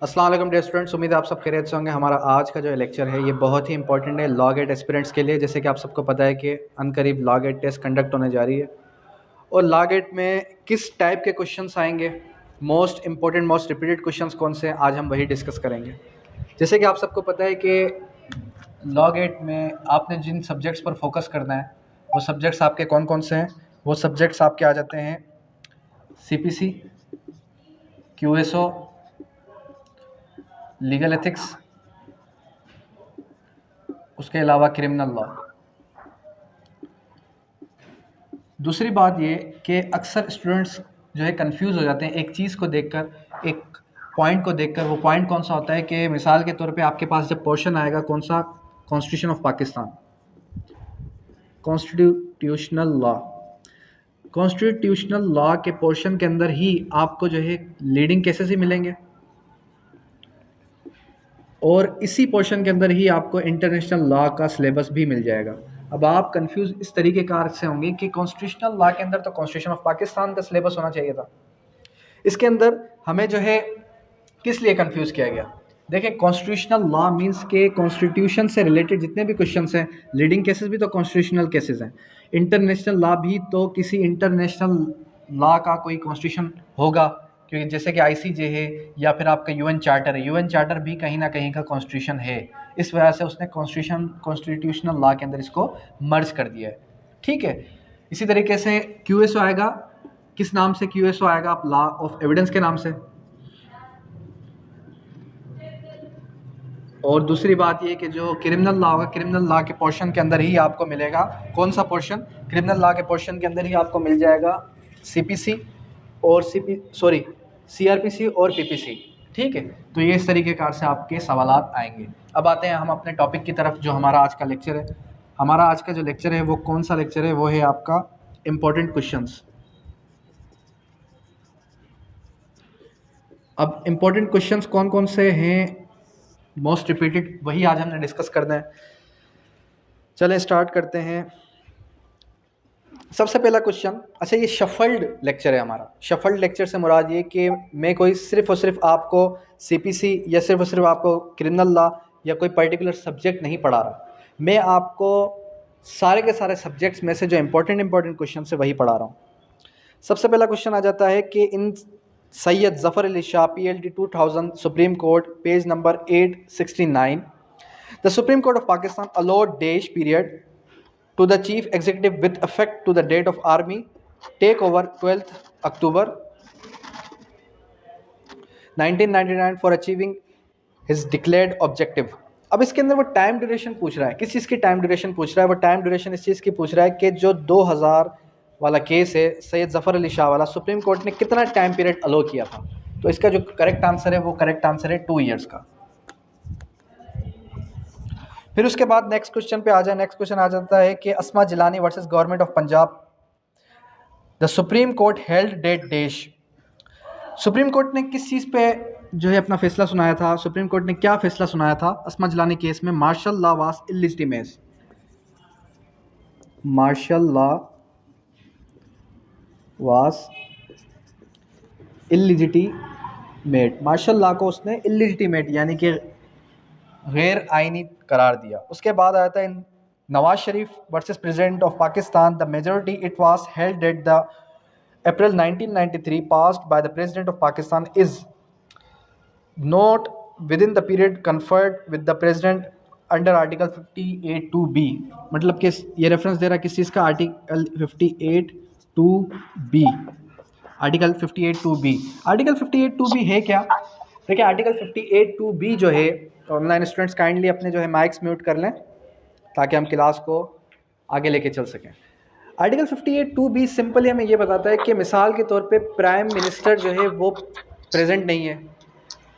अस्सलाम वालेकुम dear students, उम्मीद है आप सब खैरियत से होंगे। हमारा आज का जो लेक्चर है ये बहुत ही इंपॉर्टेंट है लॉ गेट एस्पिरेंट्स के लिए। जैसे कि आप सबको पता है कि अनकरीब लॉ गेट टेस्ट कंडक्ट होने जा रही है और लॉ गेट में किस टाइप के क्वेश्चंस आएंगे, most important most repeated questions कौन से हैं, आज हम वही डिस्कस करेंगे। जैसे कि आप सबको पता है कि लॉ गेट में आपने जिन सब्जेक्ट्स पर फोकस करना है वो सब्जेक्ट्स आपके कौन कौन से हैं। वो सब्जेक्ट्स आपके आ जाते हैं CPC, QSO, लीगल एथिक्स, उसके अलावा क्रिमिनल लॉ। दूसरी बात ये कि अक्सर स्टूडेंट्स जो है कंफ्यूज हो जाते हैं एक चीज़ को देखकर, एक पॉइंट को देखकर। वो पॉइंट कौन सा होता है कि मिसाल के तौर पे आपके पास जब पोर्शन आएगा कौन सा, constitution of Pakistan, constitutional law. Constitutional law के पोर्शन के अंदर ही आपको जो है लीडिंग केसेस ही मिलेंगे और इसी पोर्शन के अंदर ही आपको इंटरनेशनल लॉ का सिलेबस भी मिल जाएगा। अब आप कंफ्यूज इस तरीके कार से होंगे कि कॉन्स्टिट्यूशनल लॉ के अंदर तो कॉन्स्टिट्यूशन ऑफ पाकिस्तान का सिलेबस होना चाहिए था, इसके अंदर हमें जो है किस लिए कंफ्यूज किया गया। देखें, कॉन्स्टिट्यूशनल लॉ मींस के कॉन्स्टिट्यूशन से रिलेटेड जितने भी क्वेश्चंस हैं, लीडिंग केसेस भी तो कॉन्स्टिट्यूशनल केसेस हैं, इंटरनेशनल लॉ भी तो किसी इंटरनेशनल लॉ का कोई कॉन्स्टिट्यूशन होगा, क्योंकि जैसे कि ICJ है या फिर आपका UN चार्टर है, UN चार्टर भी कहीं ना कहीं का कॉन्स्टिट्यूशन है। इस वजह से उसने कॉन्स्टिट्यूशनल लॉ के अंदर इसको मर्ज कर दिया है। ठीक है, इसी तरीके से QSO आएगा। किस नाम से QSO आएगा? आप लॉ ऑफ एविडेंस के नाम से। और दूसरी बात ये कि जो क्रिमिनल लॉ होगा, क्रिमिनल लॉ के पोर्शन के अंदर ही आपको मिलेगा कौन सा पोर्शन, क्रिमिनल लॉ के पोर्शन के अंदर ही आपको मिल जाएगा CPC और CRPC और PPC। ठीक है, तो ये इस तरीके कार से आपके सवालात आएंगे। अब आते हैं हम अपने टॉपिक की तरफ, जो हमारा आज का लेक्चर है। हमारा आज का जो लेक्चर है वो कौन सा लेक्चर है? वो है आपका इम्पोर्टेंट क्वेश्चंस। अब इम्पोर्टेंट क्वेश्चंस कौन कौन से हैं, मोस्ट रिपीटेड, वही आज हमने डिस्कस करना है। चलें स्टार्ट करते हैं। सबसे पहला क्वेश्चन, अच्छा ये शफल्ड लेक्चर है हमारा। शफल्ड लेक्चर से मुराद ये कि मैं कोई सिर्फ और सिर्फ आपको CPC या सिर्फ और सिर्फ आपको क्रिमिनल लॉ या कोई पर्टिकुलर सब्जेक्ट नहीं पढ़ा रहा, मैं आपको सारे के सारे सब्जेक्ट्स में से जो इंपॉर्टेंट क्वेश्चन है वही पढ़ा रहा हूँ। सबसे पहला क्वेश्चन आ जाता है कि in Syed Zafar Ali Shah PLD 2000 supreme court page number 869, the supreme court of Pakistan allowed dash period to the chief executive with effect to the date of army take over 12th October 1999 for achieving his declared objective। अब इसके अंदर वो time duration पूछ रहा है। किस चीज़ की टाइम ड्यूरेशन पूछ रहा है? वो टाइम ड्यूरेशन इस चीज़ की पूछ रहा है कि जो 2000 वाला केस है सैयद ज़फ़र अली शाह वाला, सुप्रीम कोर्ट ने कितना टाइम पीरियड अलो किया था। तो इसका जो करेक्ट आंसर है वो करेक्ट आंसर है 2 ईयर्स का। फिर उसके बाद नेक्स्ट क्वेश्चन पे आ जाए। नेक्स्ट क्वेश्चन आ जाता है कि Asma Jilani versus government of Punjab, the supreme court held that dash. Supreme court ने किस चीज़ पे जो है अपना फैसला सुनाया था? सुप्रीम कोर्ट ने क्या फैसला सुनाया था अस्मा जिलानी केस में? Martial law was illegitimate. Martial law was illegitimate. Martial law को उसने इलिजिटिमेट यानी कि गैर आइनी करार दिया। उसके बाद आता है Nawaz Sharif versus president of Pakistan, the majority it was held at the April 1993 passed by the President of Pakistan is not within the period conferred with the President under Article 58(2)(b। मतलब कि ये रेफरेंस दे रहा है किस चीज़ का? Article 58(2)(b। Article 58(2)(b। Article 58(2)(b है क्या? देखिए, आर्टिकल 58(2)(b जो है, ऑनलाइन स्टूडेंट्स काइंडली अपने जो है माइक्स म्यूट कर लें ताकि हम क्लास को आगे लेके चल सकें। आर्टिकल 58(2)(b सिंपली हमें ये बताता है कि मिसाल के तौर पे प्राइम मिनिस्टर जो है वो प्रेजेंट नहीं है,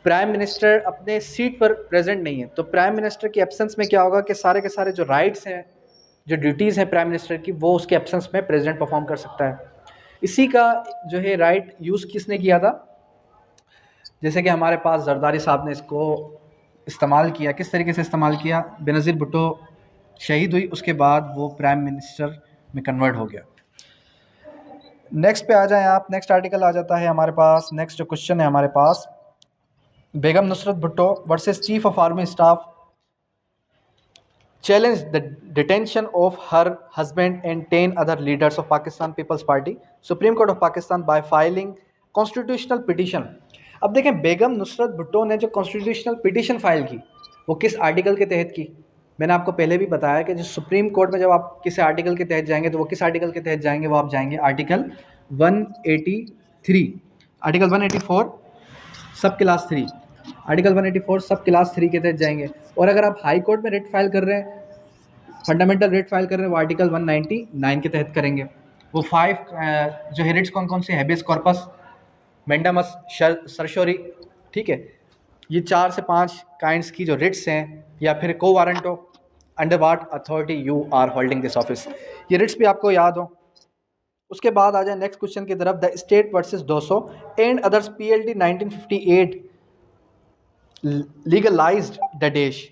प्राइम मिनिस्टर अपने सीट पर प्रेजेंट नहीं है, तो प्राइम मिनिस्टर की एब्सेंस में क्या होगा कि सारे के सारे जो राइट्स हैं, जो ड्यूटीज़ हैं प्राइम मिनिस्टर की, वो उसके एब्सेंस में प्रेसिडेंट परफॉर्म कर सकता है। इसी का जो है राइट यूज़ किसने किया था? जैसे कि हमारे पास जरदारी साहब ने इसको इस्तेमाल किया। किस तरीके से इस्तेमाल किया? बेनज़ीर भुट्टो शहीद हुई, उसके बाद वो प्राइम मिनिस्टर में कन्वर्ट हो गया। नेक्स्ट पे आ जाएं आप। नेक्स्ट आर्टिकल आ जाता है हमारे पास। नेक्स्ट जो क्वेश्चन है हमारे पास, Begum Nusrat Bhutto versus chief of army staff challenged the detention of her husband and 10 other leaders of Pakistan People's Party, Supreme Court of Pakistan by filing constitutional petition. अब देखें बेगम नुसरत भुट्टो ने जो कॉन्स्टिट्यूशनल पिटीशन फाइल की वो किस आर्टिकल के तहत की। मैंने आपको पहले भी बताया कि जो सुप्रीम कोर्ट में जब आप किसी आर्टिकल के तहत जाएंगे तो वो किस आर्टिकल के तहत जाएंगे, वो आप जाएंगे आर्टिकल 183, आर्टिकल 184 सब क्लास 3, आर्टिकल 184 सब क्लास 3 के तहत जाएंगे। और अगर आप हाई कोर्ट में रिट फाइल कर रहे हैं, फंडामेंटल रिट फाइल कर रहे हैं, वो आर्टिकल 199 के तहत करेंगे। वो 5 जो है रिट्स कौन कौन से, हैबियस कॉर्पस, मैंडामस, सरशोरी, ठीक है, ये 4 से 5 काइंड्स की जो रिट्स हैं, या फिर quo warranto, under what authority you are holding this office, ये रिट्स भी आपको याद हो। उसके बाद आ जाए नेक्स्ट क्वेश्चन की तरफ। The state versus 200 and others PLD 1958 legalised the देश।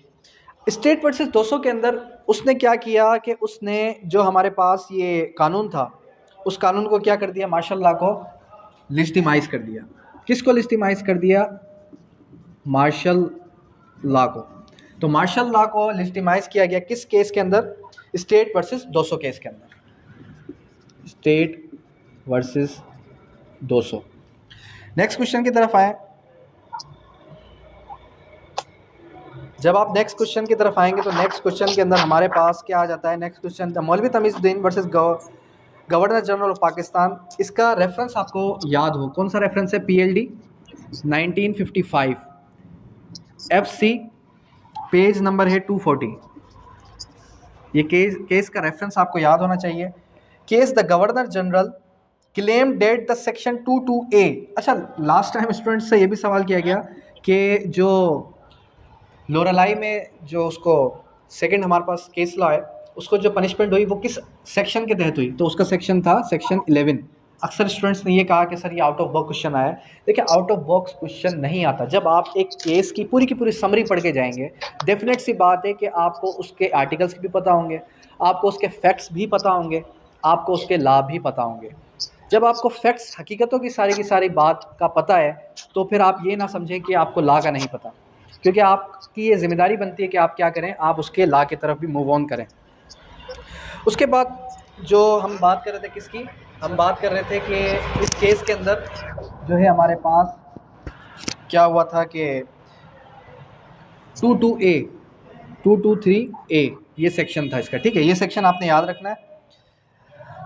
स्टेट वर्सेस 200 के अंदर उसने क्या किया कि उसने जो हमारे पास ये कानून था उस कानून को क्या कर दिया, मार्शल लॉ को लिस्टिमाइज कर दिया। किसको लिस्टिमाइज कर दिया? मार्शल लॉ को। तो मार्शल लॉ को लिस्टिमाइज किया गया किस केस के अंदर? स्टेट वर्सेस 200 केस के अंदर। State versus 200। नेक्स्ट क्वेश्चन की तरफ आए। जब आप नेक्स्ट क्वेश्चन की तरफ आएंगे तो नेक्स्ट क्वेश्चन के अंदर हमारे पास क्या आ जाता है? Next question Maulvi Tamizuddin versus governor general of Pakistan. इसका रेफरेंस आपको याद हो, कौन सा रेफरेंस है? PLD 1955 FC, पेज नंबर है 240। ये केस का रेफरेंस आपको याद होना चाहिए। Case the governor general claim date the section 22A। अच्छा, लास्ट टाइम स्टूडेंट्स से ये भी सवाल किया गया कि जो लोरालाई में जो उसको सेकंड हमारे पास केस लॉ है उसको जो पनिशमेंट हुई वो किस सेक्शन के तहत हुई? तो उसका सेक्शन था सेक्शन 11। अक्सर स्टूडेंट्स ने ये कहा कि सर ये आउट ऑफ बॉक्स क्वेश्चन आया है। देखिए, आउट ऑफ बॉक्स क्वेश्चन नहीं आता। जब आप एक केस की पूरी समरी पढ़ के जाएंगे, डेफिनेट सी बात है कि आपको उसके आर्टिकल्स भी पता होंगे, आपको उसके फैक्ट्स भी पता होंगे, आपको उसके लाभ भी पता होंगे। जब आपको फैक्ट्स, हकीकतों की सारी बात का पता है तो फिर आप ये ना समझें कि आपको लॉ का नहीं पता, क्योंकि आपकी ये जिम्मेदारी बनती है कि आप क्या करें, आप उसके लॉ की तरफ भी मूव ऑन करें। उसके बाद जो हम बात कर रहे थे किसकी? हम बात कर रहे थे कि इस केस के अंदर जो है हमारे पास क्या हुआ था कि 22A 223A ये सेक्शन था इसका, ठीक है। ये सेक्शन आपने याद रखना है।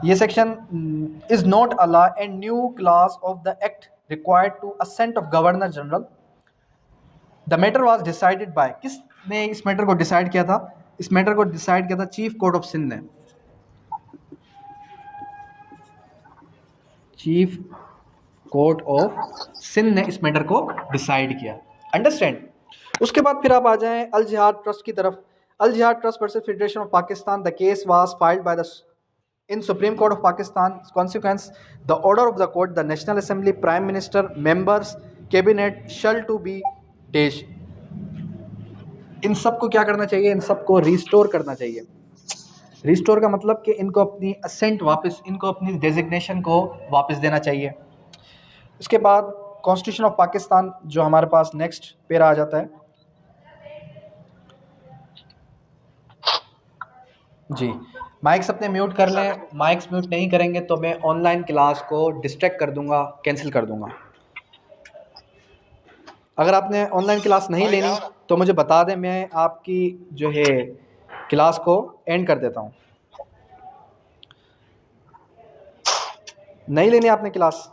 ये section is not a law and new class of the act required to assent of governor general. The matter was decided by, किसने इस मैटर को डिसाइड किया था? इस मैटर को डिसाइड किया था चीफ कोर्ट ऑफ सिंध ने। चीफ कोर्ट ऑफ सिंध ने इस मैटर को डिसाइड किया। अंडरस्टैंड? उसके बाद फिर आप आ जाएं अल जिहाद ट्रस्ट की तरफ। Al Jihad trust versus federation of Pakistan. The case was filed by the in supreme court of Pakistan. Consequence the order of the court, the national assembly, prime minister, members, cabinet shall to be dash. इन सब को क्या करना चाहिए? इन सब को restore करना चाहिए। रिस्टोर का मतलब कि इनको अपनी असेंट वापस, इनको अपनी डेजिग्नेशन को वापस देना चाहिए। इसके बाद कॉन्स्टिट्यूशन ऑफ पाकिस्तान जो हमारे पास नेक्स्ट पेरा आ जाता है जी। माइक्स अपने म्यूट कर लें। माइक्स म्यूट नहीं करेंगे तो मैं ऑनलाइन क्लास को डिस्ट्रैक्ट कर दूंगा, कैंसिल कर दूंगा। अगर आपने ऑनलाइन क्लास नहीं लेनी तो मुझे बता दें, मैं आपकी जो है क्लास को एंड कर देता हूँ। नहीं लेनी आपने क्लास?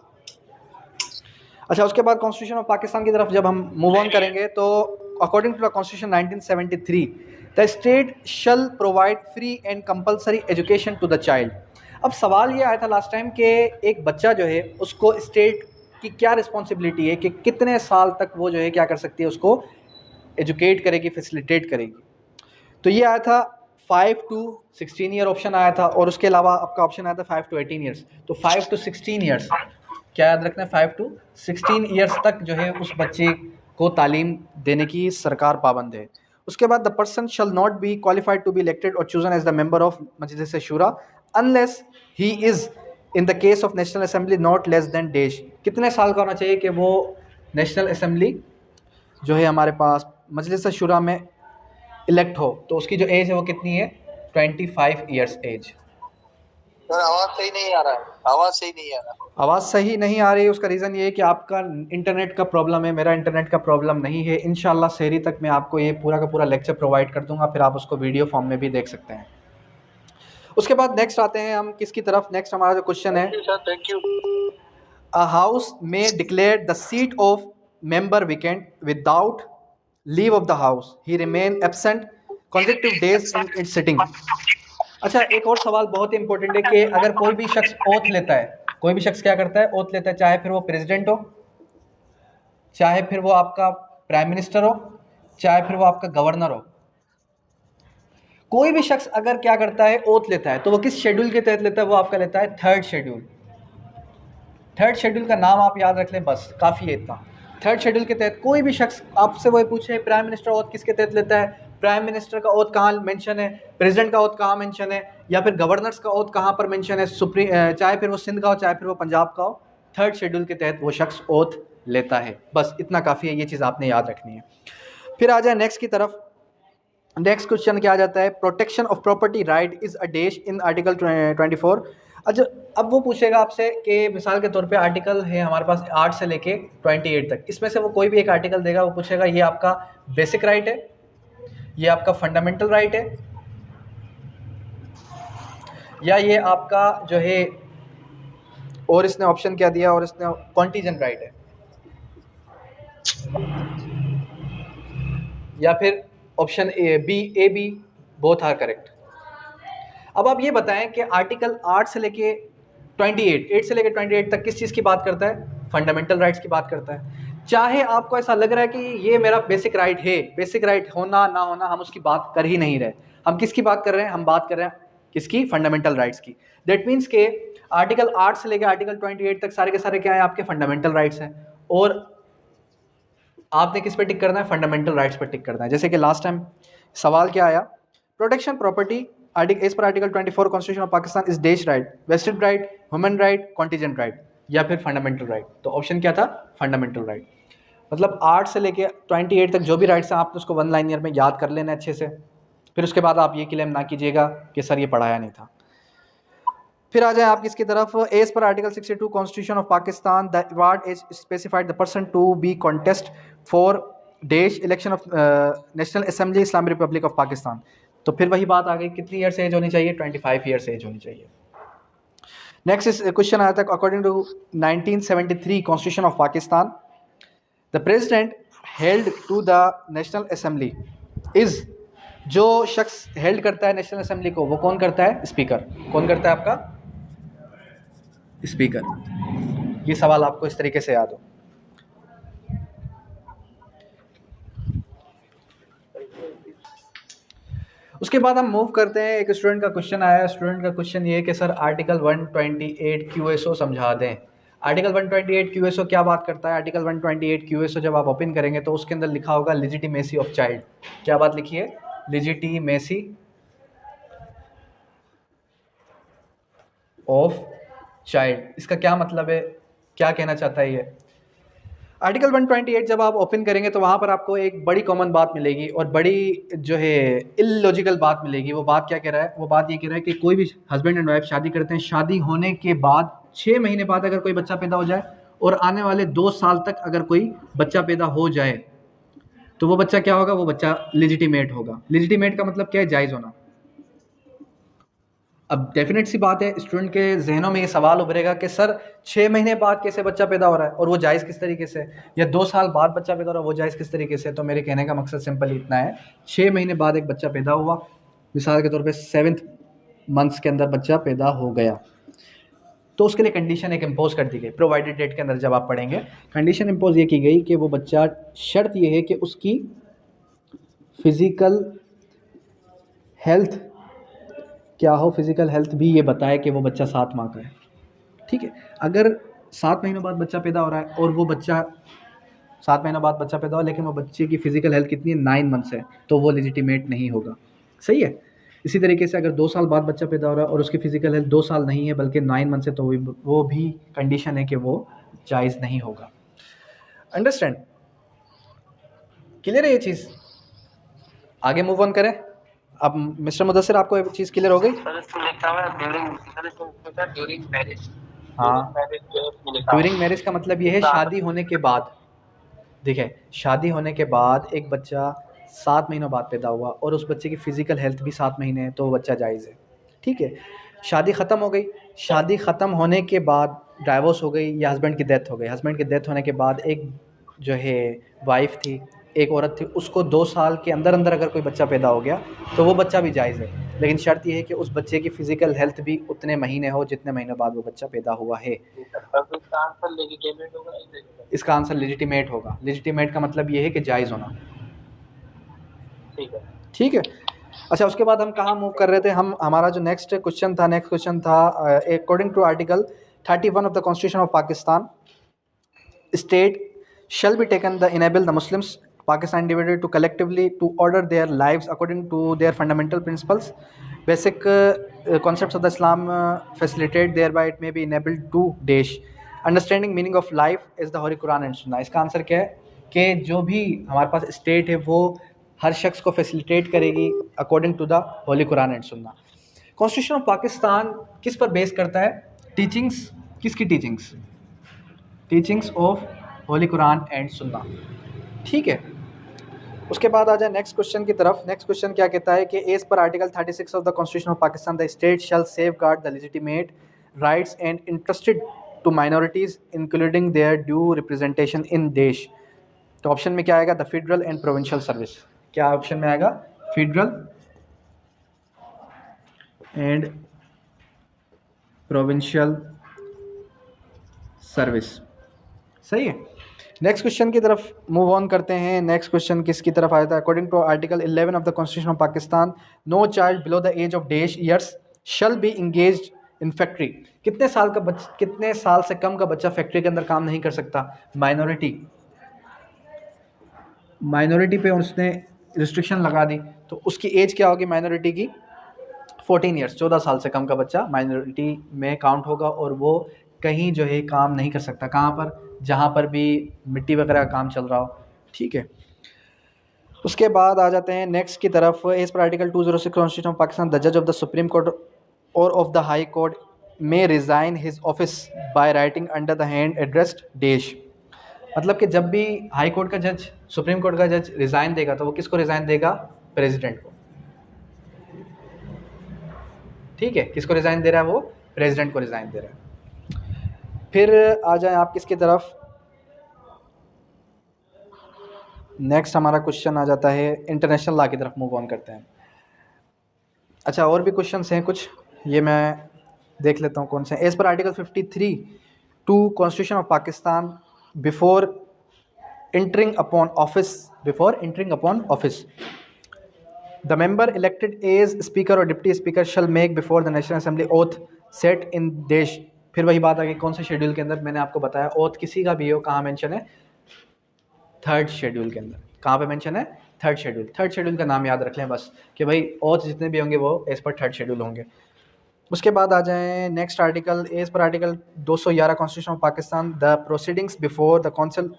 अच्छा, उसके बाद कॉन्स्टिट्यूशन ऑफ पाकिस्तान की तरफ जब हम मूव ऑन करेंगे तो according to the constitution 1973 the state shall provide free and compulsory education to the child. अब सवाल ये आया था लास्ट टाइम कि एक बच्चा जो है उसको स्टेट की क्या रिस्पॉन्सिबिलिटी है कि कितने साल तक वो जो है क्या कर सकती है, उसको एजुकेट करेगी, फैसिलिटेट करेगी। तो ये आया था 5 to 16 ईयर ऑप्शन आया था, और उसके अलावा आपका ऑप्शन आया था 5 to 18 ईयर्स। तो 5 to 16 ईयर्स क्या याद रखना है? 5 to 16 ईयर्स तक जो है उस बच्चे को तालीम देने की सरकार पाबंद है। उसके बाद the person shall not be qualified to be elected or chosen as the member of Majlis Shura unless he is in the case of national assembly not less than dash. कितने साल का होना चाहिए कि वो नेशनल असेंबली जो है हमारे पास मजलिस शुरा में इलेक्ट हो, तो उसकी जो एज है वो कितनी है? 25 ईयर्स एज। सर आवाज सही नहीं आ रहा है, आवाज सही नहीं आ रहा। आवाज़ सही नहीं आ रही है, उसका रीज़न ये है कि आपका इंटरनेट का प्रॉब्लम है, मेरा इंटरनेट का प्रॉब्लम नहीं है। इंशाल्लाह शहरी तक मैं आपको ये पूरा का पूरा लेक्चर प्रोवाइड कर दूंगा, फिर आप उसको वीडियो फॉर्म में भी देख सकते हैं। उसके बाद नेक्स्ट आते हैं हम किसकी तरफ? नेक्स्ट हमारा जो क्वेश्चन है, sir thank you. A house में declare the seat of member vacant without leave of the house, he remain absent consecutive days in its sitting. अच्छा, एक और सवाल बहुत ही इंपॉर्टेंट है कि अगर कोई भी शख्स ओथ लेता है, कोई भी शख्स क्या करता है? ओथ लेता है, चाहे फिर वो प्रेसिडेंट हो, चाहे फिर वो आपका प्राइम मिनिस्टर हो, चाहे फिर वो आपका गवर्नर हो। कोई भी शख्स अगर क्या करता है? ओथ लेता है, तो वो किस शेड्यूल के तहत लेता है? वो आपका लेता है थर्ड शेड्यूल। थर्ड शेड्यूल का नाम आप याद रख लें, बस काफ़ी है इतना। थर्ड शेड्यूल के तहत कोई भी शख्स आपसे वो पूछे प्राइम मिनिस्टर ओथ किसके तहत लेता है, प्राइम मिनिस्टर का ओथ कहाँ मेंशन है, प्रेसिडेंट का ओथ कहाँ मेंशन है, या फिर गवर्नर्स का ओथ कहाँ पर मेंशन है, चाहे फिर वो सिंध का हो, चाहे फिर वो पंजाब का हो, थर्ड शेड्यूल के तहत वो शख्स ओथ लेता है। बस इतना काफ़ी है, ये चीज़ आपने याद रखनी है। फिर आ जाए नेक्स्ट की तरफ। नेक्स्ट क्वेश्चन क्या आ जाता है? Protection of property right is a dash in article 24। अच्छा, अब वो पूछेगा आपसे कि मिसाल के तौर पे आर्टिकल है हमारे पास 8 से लेके 28 तक, इसमें से वो कोई भी एक आर्टिकल देगा, वो पूछेगा ये आपका बेसिक राइट है, ये आपका फंडामेंटल राइट है, या ये आपका जो है, और इसने ऑप्शन क्या दिया, और इसने कॉन्टीजेंट राइट है, या फिर option A B both are correct. अब आप ये बताएं कि आर्टिकल 8 से लेके 8 से लेके 28 तक किस चीज़ की बात करता है? फंडामेंटल राइट्स की बात करता है। चाहे आपको ऐसा लग रहा है कि ये मेरा बेसिक राइट है, बेसिक राइट होना ना होना हम उसकी बात कर ही नहीं रहे, हम किसकी बात कर रहे हैं? हम बात कर रहे हैं किसकी? फंडामेंटल राइट्स की। दैट मीन्स के आर्टिकल 8 से लेकर आर्टिकल 28 तक सारे के सारे क्या है? आपके फंडामेंटल राइट्स हैं, और आपने किस पे टिक करना है? फंडामेंटल राइट्स पर टिक करना है। जैसे कि लास्ट टाइम सवाल क्या आया? प्रोटेक्शन प्रॉपर्टी एज पर article 24 constitution of Pakistan is dash right, vested right, human right, contingent right, या फिर फंडामेंटल राइट। तो ऑप्शन क्या था? Fundamental right. मतलब 8 से लेके 28 तक जो भी राइट्स हैं आपने उसको वन लाइनर में याद कर लेना अच्छे से, फिर उसके बाद आप ये क्लेम ना कीजिएगा कि सर ये पढ़ाया नहीं था। फिर आ जाए आप किसकी तरफ? एज पर article 62 constitution of Pakistan the award is specified the person to be contest for dash election of national assembly Islamic republic of Pakistan. तो फिर वही बात आ गई, कितनी ईयर्स एज होनी चाहिए? 25 ईयर्स एज होनी चाहिए। नेक्स्ट क्वेश्चन आता है, according to 1973 constitution of Pakistan the president held to the national assembly is, जो शख्स हेल्ड करता है नेशनल असेंबली को वो कौन करता है? स्पीकर। कौन करता है? आपका स्पीकर। ये सवाल आपको इस तरीके से याद हो। उसके बाद हम मूव करते हैं, एक स्टूडेंट का क्वेश्चन आया। स्टूडेंट का क्वेश्चन ये है कि सर आर्टिकल 128 क्यूएसओ समझा दें। आर्टिकल 128 क्यूएसओ क्या बात करता है? आर्टिकल 128 क्यूएसओ जब आप ओपन करेंगे तो उसके अंदर लिखा होगा लिजिटिमेसी ऑफ चाइल्ड। क्या बात लिखी है? Legitimacy of child. इसका क्या मतलब है? क्या कहना चाहता है ये? आर्टिकल 128 जब आप ओपन करेंगे तो वहाँ पर आपको एक बड़ी कॉमन बात मिलेगी और बड़ी जो है इलॉजिकल बात मिलेगी। वो बात क्या कह रहा है? वो बात ये कह रहा है कि कोई भी हस्बैंड एंड वाइफ शादी करते हैं, शादी होने के बाद 6 महीने बाद अगर कोई बच्चा पैदा हो जाए और आने वाले 2 साल तक अगर कोई बच्चा पैदा हो जाए तो वो बच्चा क्या होगा? वो बच्चा लेजिटिमेट होगा। लेजिटिमेट का मतलब क्या है? जायज़ होना। अब डेफिनेट सी बात है, स्टूडेंट के जहनों में ये सवाल उभरेगा कि सर 6 महीने बाद कैसे बच्चा पैदा हो रहा है और वो जायज़ किस तरीके से, या 2 साल बाद बच्चा पैदा हो रहा है वो जायज़ किस तरीके से। तो मेरे कहने का मकसद सिंपल इतना है, 6 महीने बाद एक बच्चा पैदा हुआ, मिसाल के तौर पे 7th मंथ्स के अंदर बच्चा पैदा हो गया, तो उसके लिए कंडीशन एक इम्पोज कर दी गई। प्रोवाइडेड डेट के अंदर जब आप पढ़ेंगे कंडीशन इम्पोज ये की गई कि वो बच्चा, शर्त ये है कि उसकी फिज़िकल हेल्थ क्या हो, फिज़िकल हेल्थ भी ये बताए कि वो बच्चा 7 माह का है। ठीक है, अगर 7 महीनों बाद बच्चा पैदा हो रहा है और वो बच्चा 7 महीनों बाद बच्चा पैदा हो लेकिन वो बच्चे की फ़िज़िकल हेल्थ कितनी है? 9 मंथ्स है, तो वो लेजिटिमेट नहीं होगा। सही है। इसी तरीके से अगर 2 साल बाद बच्चा पैदा हो रहा है और उसकी फ़िज़िकल हेल्थ 2 साल नहीं है बल्कि 9 मंथ्स है, तो वो भी कंडीशन है कि वो जायज़ नहीं होगा। अंडरस्टैंड? क्लियर है ये चीज़? आगे मूव ऑन करें। अब मिस्टर मुदस्सिर, आपको ये चीज़ क्लियर हो गई? सर इसमें लिखा हुआ है ड्यूरिंग मैरिज। हाँ, ड्यूरिंग मैरिज का मतलब ये है शादी होने के बाद। देखिए, शादी होने के बाद एक बच्चा 7 महीनों बाद पैदा हुआ और उस बच्चे की फ़िज़िकल हेल्थ भी 7 महीने है, तो वो बच्चा जायज़ है। ठीक है, शादी ख़त्म हो गई, शादी ख़त्म होने के बाद डाइवोर्स हो गई या हस्बैंड की डेथ हो गई। हस्बैंड की डेथ होने के बाद एक जो है वाइफ़ थी, एक औरत थी, उसको 2 साल के अंदर अंदर अगर कोई बच्चा पैदा हो गया तो वो बच्चा भी जायज़ है, लेकिन शर्त ये है कि उस बच्चे की फ़िज़िकल हेल्थ भी उतने महीने हो जितने महीनों बाद वो बच्चा पैदा हुआ है। इसका आंसर लेजिटिमेट होगा। लेजिटिमेट का मतलब ये है कि जायज़ होना। ठीक है। अच्छा, उसके बाद हम कहाँ मूव कर रहे थे? हमारा जो नेक्स्ट क्वेश्चन था according to article 31 of the constitution of Pakistan, state shall be taken the enable the Muslims Pakistan individual to collectively to order their lives according to their fundamental principles, basic concepts of the Islam facilitate thereby it may be enabled to dash understanding meaning of life is the Holy Quran and Sunnah। इसका answer क्या है कि जो भी हमारे पास state है वो हर शख्स को फैसिलिटेट करेगी according to the holy Quran and Sunnah. Constitution of Pakistan किस पर बेस करता है? टीचिंग्स, किसकी teachings? Teachings of holy Quran and Sunnah. ठीक है। उसके बाद आ जाए नेक्स्ट क्वेश्चन की तरफ। नेक्स्ट क्वेश्चन क्या कहता है कि एज पर article 36 of the constitution of Pakistan the state shall safeguard the legitimate rights and interested to minorities including their due representation in देश। तो ऑप्शन में क्या आएगा? The federal and provincial service. क्या ऑप्शन में आएगा? Federal and provincial service. सही है। नेक्स्ट क्वेश्चन की तरफ मूव ऑन करते हैं। नेक्स्ट क्वेश्चन किसकी तरफ आया था? According to article 11 of the constitution of Pakistan, no child below the age of dash years shall be engaged in factory. कितने साल से कम का बच्चा फैक्ट्री के अंदर काम नहीं कर सकता? माइनॉरिटी पे उसने रिस्ट्रिक्शन लगा दी, तो उसकी एज क्या होगी माइनॉरिटी की? 14 ईयर्स। 14 साल से कम का बच्चा माइनॉरिटी में काउंट होगा और वो कहीं जो है काम नहीं कर सकता। कहाँ पर? जहाँ पर भी मिट्टी वगैरह का काम चल रहा हो। ठीक है। उसके बाद आ जाते हैं नेक्स्ट की तरफ। एज पर article 206 constitution of Pakistan the जज ऑफ द सुप्रीम कोर्ट और of the high court may resign his office by writing under the hand addressed dash. मतलब कि जब भी हाई कोर्ट का जज, सुप्रीम कोर्ट का जज रिज़ाइन देगा तो वो किसको रिज़ाइन देगा? प्रेसिडेंट को। ठीक है, किसको रिज़ाइन दे रहा है? वो प्रेसिडेंट को रिज़ाइन दे रहा है। फिर आ जाए आप किसकी तरफ? नेक्स्ट हमारा क्वेश्चन आ जाता है इंटरनेशनल लॉ की तरफ। मूव ऑन करते हैं। अच्छा, और भी क्वेश्चंस हैं कुछ, ये मैं देख लेता हूँ कौन से हैं। एज पर article 53 two constitution of Pakistan before entering upon office the member elected as speaker or deputy speaker shall make before the national assembly oath set in dash. फिर वही बात आ गई, कौन से शेड्यूल के अंदर? मैंने आपको बताया ओथ किसी का भी हो, कहाँ मेंशन है? 3rd शेड्यूल के अंदर। कहाँ पे मेंशन है? 3rd schedule. 3rd शेड्यूल का नाम याद रख लें बस, कि भाई ओथ जितने भी होंगे वो एज पर 3rd शेड्यूल होंगे। उसके बाद आ जाएं नेक्स्ट आर्टिकल। एज पर article 211 constitution of Pakistan the proceedings before the council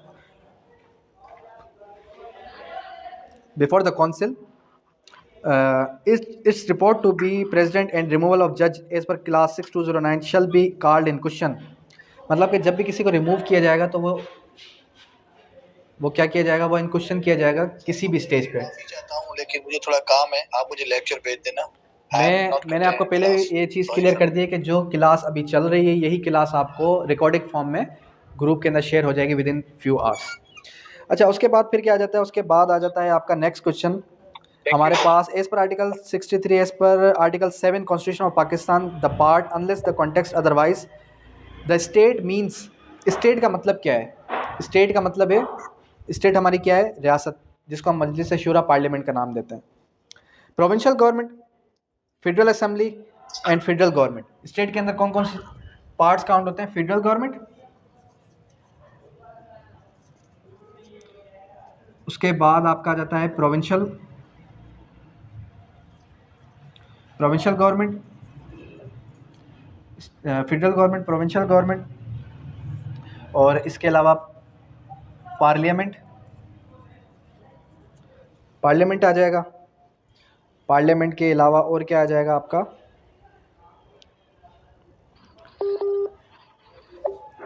its report to be president and removal of judge as per class 6209 shall be called in question। मतलब कि जब भी किसी को रिमूव किया जाएगा तो वो क्या किया जाएगा? वो इन क्वेश्चन किया जाएगा किसी भी स्टेज पे। चाहता हूँ लेकिन मुझे थोड़ा काम है, आप मुझे लेक्चर भेज देना। मैंने आपको पहले ये चीज़ क्लियर कर दी है कि जो क्लास अभी चल रही है यही क्लास आपको रिकॉर्डिंग फॉर्म में ग्रुप के अंदर शेयर हो जाएगी विद इन फ्यू आवर्स। अच्छा, उसके बाद फिर क्या आ जाता है? उसके बाद आ जाता है आपका नेक्स्ट क्वेश्चन हमारे पास। एज पर आर्टिकल 63 एज पर article 7 constitution of Pakistan the part unless the context otherwise the state means. State का मतलब क्या है? स्टेट का मतलब है, स्टेट हमारी क्या है? रियासत, जिसको हम मजलिस शूरा पार्लियामेंट का नाम देते हैं। Provincial government, federal assembly and federal government. State के अंदर कौन कौन से पार्ट्स काउंट होते हैं? फेडरल गवर्नमेंट, उसके बाद आपका आ जाता है provincial government, federal government, provincial government, और इसके अलावा पार्लियामेंट, पार्लियामेंट आ जाएगा। पार्लियामेंट के अलावा और क्या आ जाएगा आपका,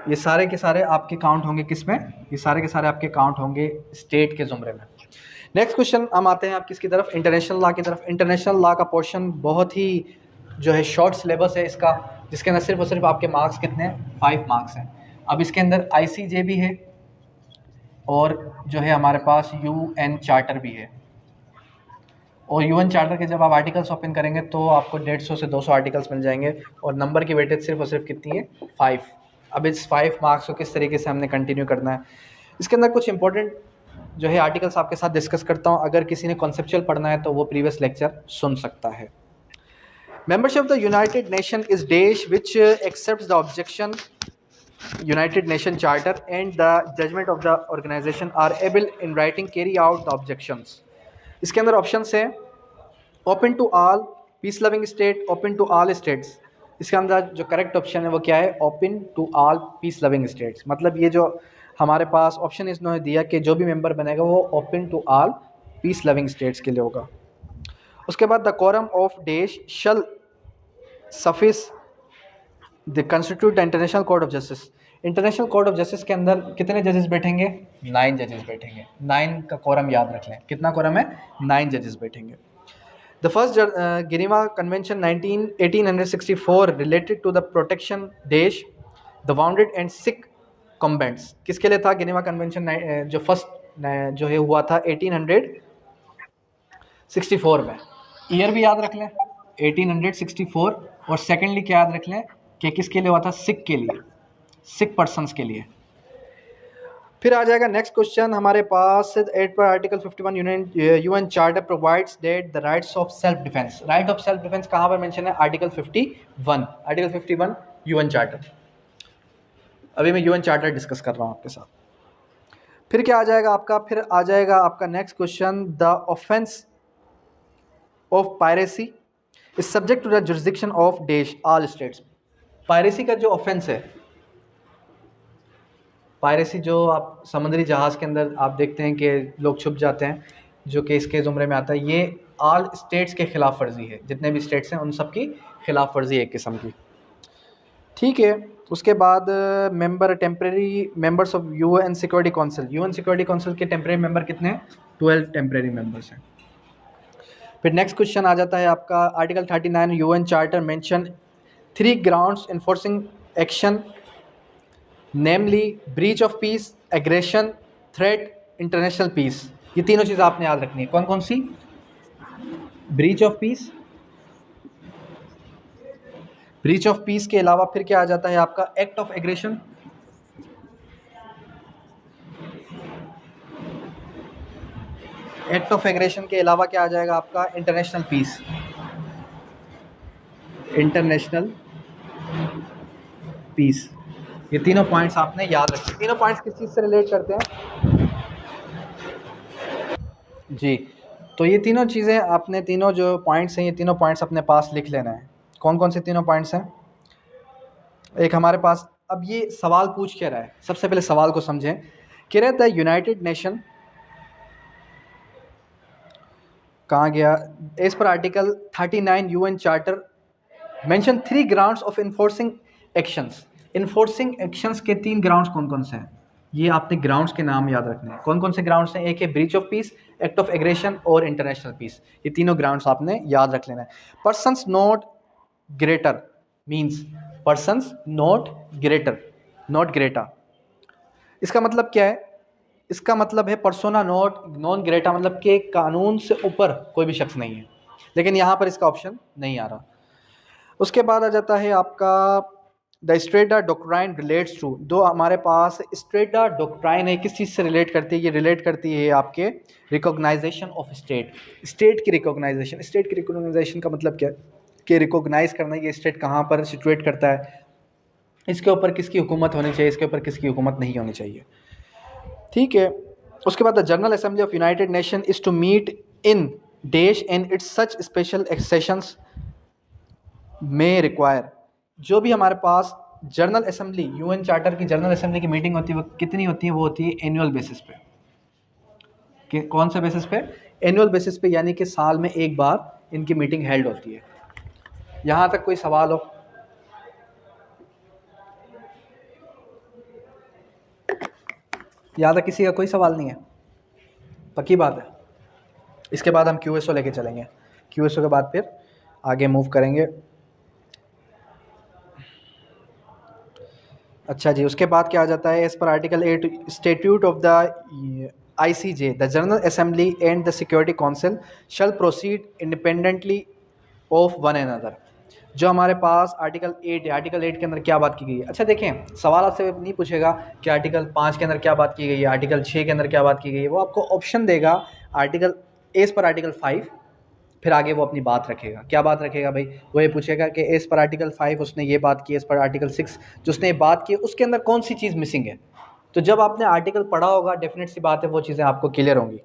ये सारे के सारे आपके काउंट होंगे किस में, ये सारे के सारे आपके काउंट होंगे स्टेट के ज़ुमरे में। नेक्स्ट क्वेश्चन हम आते हैं आप किसकी तरफ, इंटरनेशनल लॉ की तरफ। इंटरनेशनल लॉ का पोर्शन बहुत ही जो है शॉर्ट सिलेबस है इसका, जिसके अंदर सिर्फ और सिर्फ आपके मार्क्स कितने हैं, 5 मार्क्स हैं। अब इसके अंदर ICJ भी है और जो है हमारे पास UN चार्टर भी है। और UN चार्टर के जब आप आर्टिकल्स ओपन करेंगे तो आपको 150 से 200 आर्टिकल्स मिल जाएंगे और नंबर की वेटेज सिर्फ और सिर्फ कितनी है, 5। अब इस 5 मार्क्स को किस तरीके से हमने कंटिन्यू करना है, इसके अंदर कुछ इंपॉर्टेंट जो है आर्टिकल्स आपके साथ डिस्कस करता हूँ। अगर किसी ने कॉन्सेप्चुअल पढ़ना है तो वो प्रीवियस लेक्चर सुन सकता है। Membership of the United Nation is dash which accepts the objection United Nation Charter and the judgment of the organization are able in writing carry out the objections। इसके अंदर options हैं open to all, peace loving state, open to all states. इसके अंदर जो correct option है वो क्या है, open to all peace loving states. मतलब ये जो हमारे पास ऑप्शन इन्होंने दिया कि जो भी मेंबर बनेगा वो open to all peace loving states के लिए होगा। उसके बाद the quorum of dash shall suffice the constitute the international court of justice. International court of justice के अंदर कितने जजेस बैठेंगे, 9 जजेस बैठेंगे। 9 का कोरम याद रख लें, कितना कोरम है, 9 जजेस बैठेंगे। The first Geneva convention 1864 related to the protection देश the wounded and sick combatants. किसके लिए था जिनेवा कन्वेंशन, जो फर्स्ट जो है हुआ था 1864 में। ईयर भी याद रख लें 1864, और सेकेंडली क्या याद रख लें कि किसके लिए हुआ था, सिख के लिए, सिख पर्सन्स के लिए। फिर आ जाएगा नेक्स्ट क्वेश्चन हमारे पास, 8 पर article 51 UN charter provides that the rights of self defence. Right of self defence कहाँ पर मेंशन है, आर्टिकल 51, आर्टिकल 51 UN चार्टर। अभी मैं UN चार्टर डिस्कस कर रहा हूँ आपके साथ। फिर क्या आ जाएगा आपका, फिर आ जाएगा आपका next question, the offence of piracy is subject to the jurisdiction of देश ऑल स्टेट्स। पायरेसी का जो ऑफेंस है, पायरेसी जो आप समुद्री जहाज़ के अंदर आप देखते हैं कि लोग छुप जाते हैं, जो कि इसके ज़ुमरे में आता है, ये ऑल स्टेट्स के ख़िलाफ़ वर्जी है। जितने भी स्टेट्स हैं उन सब की ख़िलाफ़ वर्जी एक किस्म की, ठीक है। उसके बाद member temporary members of UN security council. UN security council के टेम्प्रेरी मेंबर कितने हैं, 12 टेम्प्रेरी मेंबर्स हैं। फिर नेक्स्ट क्वेश्चन आ जाता है आपका, article 39 UN charter mention 3 grounds enforcing action, namely breach of peace, aggression, threat, international peace. ये तीनों चीज़ आपने याद रखनी है। कौन कौन सी, breach of peace, breach of peace के अलावा फिर क्या आ जाता है आपका, act of aggression, act of aggression के अलावा क्या आ जाएगा आपका, इंटरनेशनल पीस, इंटरनेशनल पीस। ये तीनों पॉइंट्स आपने याद रखें। तीनों पॉइंट्स किस चीज़ से रिलेट करते हैं जी, तो ये तीनों चीज़ें आपने, तीनों जो पॉइंट्स हैं, ये तीनों पॉइंट्स अपने पास लिख लेना है। कौन कौन से तीनों पॉइंट्स हैं, एक हमारे पास, अब ये सवाल पूछ क्या रहा है, सबसे पहले सवाल को समझें। कह रहा है यूनाइटेड नेशन कहाँ गया, एज पर article 39 UN charter mention 3 grounds of enforcing actions. Enforcing actions के 3 ग्राउंड्स कौन कौन से हैं, ये आपने ग्राउंड्स के नाम याद रखने हैं। कौन कौन से ग्राउंड्स हैं, एक है breach of piece, act of aggression और इंटरनेशनल पीस। ये तीनों ग्राउंड्स आपने याद रख लेना है। Persons not greater means, persons not greater, not Greta, इसका मतलब क्या है, इसका मतलब है पर्सोना नॉन ग्रेटा, मतलब कि कानून से ऊपर कोई भी शख्स नहीं है, लेकिन यहाँ पर इसका ऑप्शन नहीं आ रहा। उसके बाद आ जाता है आपका the strata doctrine relates to, दो हमारे पास स्ट्रेटा डॉक्ट्राइन है, किस चीज़ से रिलेट करती है, ये रिलेट करती है आपके रिकॉग्नाइजेशन ऑफ स्टेट, स्टेट की रिकॉग्नाइजेशन। स्टेट की रिकॉग्नाइजेशन का मतलब क्या है कि रिकॉग्नाइज करना, ये स्टेट कहाँ पर सिचुएट करता है, इसके ऊपर किसकी हुकूमत होनी चाहिए, इसके ऊपर किसकी हुकूमत नहीं होनी चाहिए, ठीक है। उसके बाद the general Assembly of United Nation is to meet in देश and its such special sessions may require. जो भी हमारे पास जनरल असेंबली, UN चार्टर की जनरल असेंबली की मीटिंग होती है वो कितनी होती है, वो होती है एनुअल बेसिस पे, कि कौन से बेसिस पे? एनुअल बेसिस पे, यानी कि साल में एक बार इनकी मीटिंग हेल्ड होती है। यहाँ तक कोई सवाल हो? यहाँ तक किसी का कोई सवाल नहीं है? पक्की बात है। इसके बाद हम क्यूएसओ लेके चलेंगे। क्यूएसओ के बाद फिर आगे मूव करेंगे। अच्छा जी, उसके बाद क्या आ जाता है? एज पर article 8 statute of the ICJ, the general assembly and the security council shall proceed independently of one another. जो हमारे पास आर्टिकल 8 है, आर्टिकल 8 के अंदर क्या बात की गई है? अच्छा देखें, सवाल आपसे नहीं पूछेगा कि आर्टिकल 5 के अंदर क्या बात की गई है, आर्टिकल 6 के अंदर क्या बात की गई है। वो आपको ऑप्शन देगा आर्टिकल एज पर आर्टिकल 5, फिर आगे वो अपनी बात रखेगा। क्या बात रखेगा भाई? वो ये पूछेगा कि एज पर आर्टिकल 5 उसने ये बात की, एज पर आर्टिकल 6 जो उसने ये बात की उसके अंदर कौन सी चीज़ मिसिंग है। तो जब आपने आर्टिकल पढ़ा होगा डेफिनेट सी बात है वो चीज़ें आपको क्लियर होंगी।